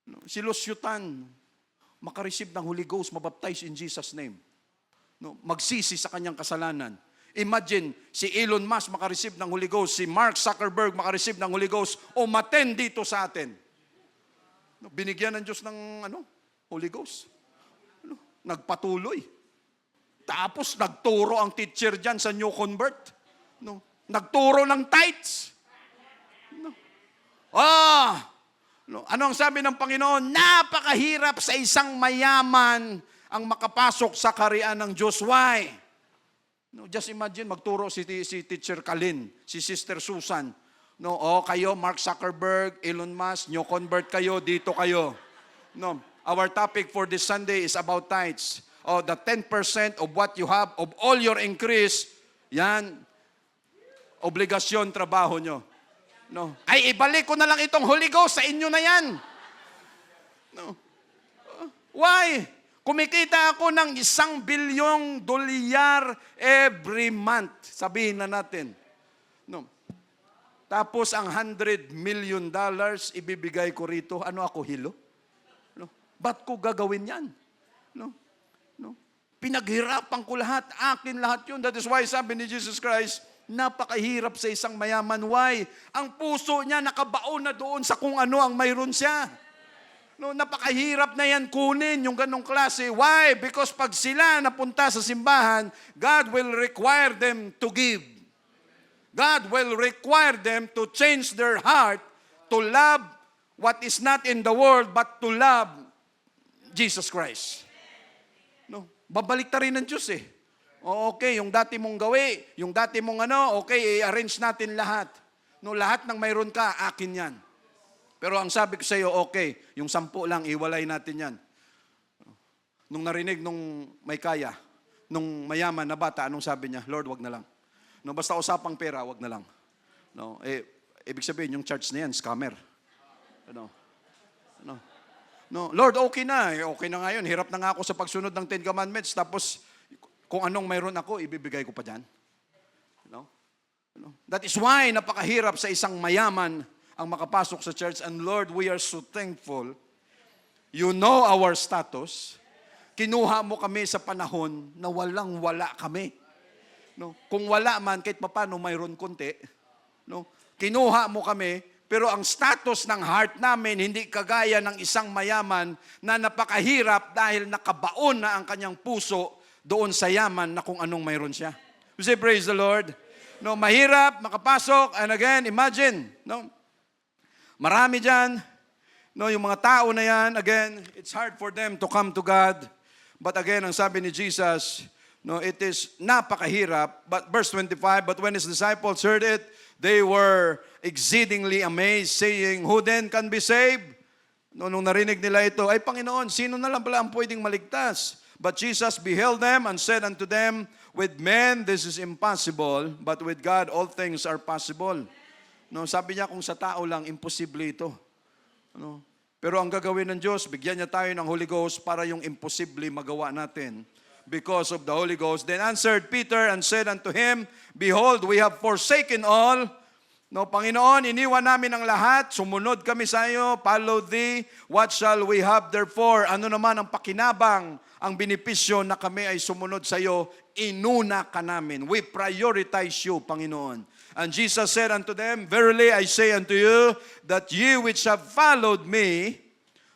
No, si Lusyutan, makareceive ng Holy Ghost, mabaptize in Jesus' name. No, magsisi sa kanyang kasalanan. Imagine, si Elon Musk makareceive ng Holy Ghost, si Mark Zuckerberg makareceive ng Holy Ghost, umattend dito sa atin. No, binigyan ng Diyos ng Holy Ghost. No, nagpatuloy. Tapos nagturo ang teacher dyan sa new convert. No, nagturo ng tithes. No. No, ano ang sabi ng Panginoon? Napakahirap sa isang mayaman ang makapasok sa kaharian ng Diyos. Why? No, just imagine, magturo si Teacher Kalin, si Sister Susan. No, kayo, Mark Zuckerberg, Elon Musk, nyo convert kayo, dito kayo. No, our topic for this Sunday is about tithes. The 10% of what you have, of all your increase, yan, obligasyon, trabaho nyo. No. Ay, ibalik ko na lang itong Holy Ghost sa inyo na yan. No. Why? Kumikita ako ng $1 billion every month. Sabihin na natin. No. Tapos ang $100 million ibibigay ko rito. Ano ako, hilo? No. Ba't ko gagawin yan? No. No. Pinaghirapan ko lahat. Akin lahat yun. That is why sabi ni Jesus Christ, napakahirap sa isang mayaman. Why? Ang puso niya nakabaon na doon sa kung ano ang mayroon siya. No, napakahirap na yan kunin yung ganong klase. Why? Because pag sila napunta sa simbahan, God will require them to give. God will require them to change their heart to love what is not in the world but to love Jesus Christ. No, babalik ta rin ng Diyos eh. Okay, yung dati mong gawi, yung dati mong okay, i-arrange natin lahat. No, lahat ng mayroon ka, akin yan. Pero ang sabi ko sa iyo, okay, yung 10 lang, iwalay natin yan. Nung narinig nung may kaya, nung mayaman na bata, anong sabi niya? Lord, wag na lang. No, basta usapang pera, wag na lang. No, ibig sabihin, yung church na yan, scammer. No, Lord, okay na. Okay na ngayon. Hirap na nga ako sa pagsunod ng 10 Commandments. Tapos, kung anong mayroon ako, ibibigay ko pa dyan. That is why napakahirap sa isang mayaman ang makapasok sa church. And Lord, we are so thankful. You know our status. Kinuha mo kami sa panahon na walang-wala kami. No? Kung wala man, kahit papano mayroon konti. No? Kinuha mo kami, pero ang status ng heart namin hindi kagaya ng isang mayaman na napakahirap dahil nakabaon na ang kanyang puso doon sa yaman na kung anong mayroon siya. You say, praise the Lord. No, mahirap makapasok, and again, imagine, no? Marami dyan, no, yung mga tao na yan, again, it's hard for them to come to God. But again, ang sabi ni Jesus, no, it is napakahirap. But verse 25, but when his disciples heard it, they were exceedingly amazed, saying, who then can be saved? No, nung narinig nila ito, ay Panginoon, sino na lang pala ang pwedeng maligtas? But Jesus beheld them and said unto them, with men this is impossible, but with God all things are possible. No, sabi niya kung sa tao lang, imposible ito. Ano? Pero ang gagawin ng Diyos, bigyan niya tayo ng Holy Ghost para yung imposible magawa natin. Because of the Holy Ghost. Then answered Peter and said unto him, behold, we have forsaken all. No, Panginoon, iniwan namin ang lahat, sumunod kami sa iyo, follow thee, what shall we have therefore? Ano naman ang pakinabang, ang benepisyo na kami ay sumunod sa iyo, inuna ka namin. We prioritize you, Panginoon. And Jesus said unto them, verily I say unto you, that ye which have followed me,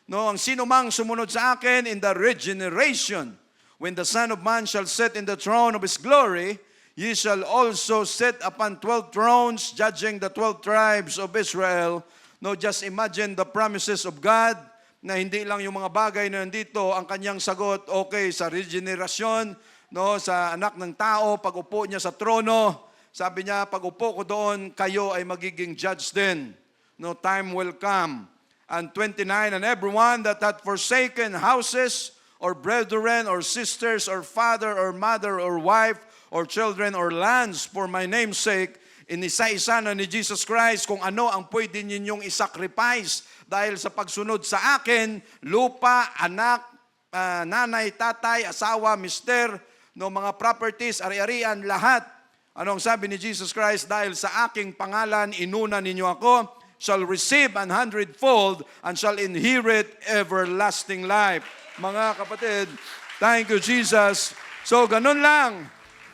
no, ang sino mang sumunod sa akin in the regeneration, when the Son of Man shall sit in the throne of his glory, ye shall also sit upon 12 thrones, judging the 12 tribes of Israel. No, just imagine the promises of God, na hindi lang yung mga bagay na nandito, ang kanyang sagot, okay, sa regeneration, no, sa anak ng tao, pag upo niya sa trono, sabi niya, pag upo ko doon, kayo ay magiging judge din. No, time will come. And 29, and everyone that hath forsaken houses, or brethren, or sisters, or father, or mother, or wife, or children, or lands, for my name's sake, inisa-isa na ni Jesus Christ kung ano ang pwede ninyong isacrifice dahil sa pagsunod sa akin, lupa, anak, nanay, tatay, asawa, mister, no, mga properties, ari-arian, lahat. Anong sabi ni Jesus Christ? Dahil sa aking pangalan, inuna ninyo ako, shall receive 100-fold and shall inherit everlasting life. Mga kapatid, thank you, Jesus. So, ganun lang.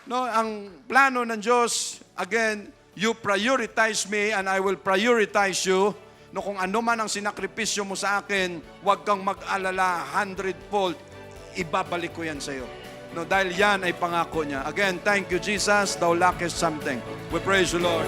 No, ang plano ng Diyos, again, you prioritize me and I will prioritize you. No, kung ano man ang sinakripisyo mo sa akin, huwag kang mag-alala, 100-fold, ibabalik ko yan sa iyo. No, dahil yan ay pangako niya. Again, thank you, Jesus. Thou lackest something. We praise you, Lord.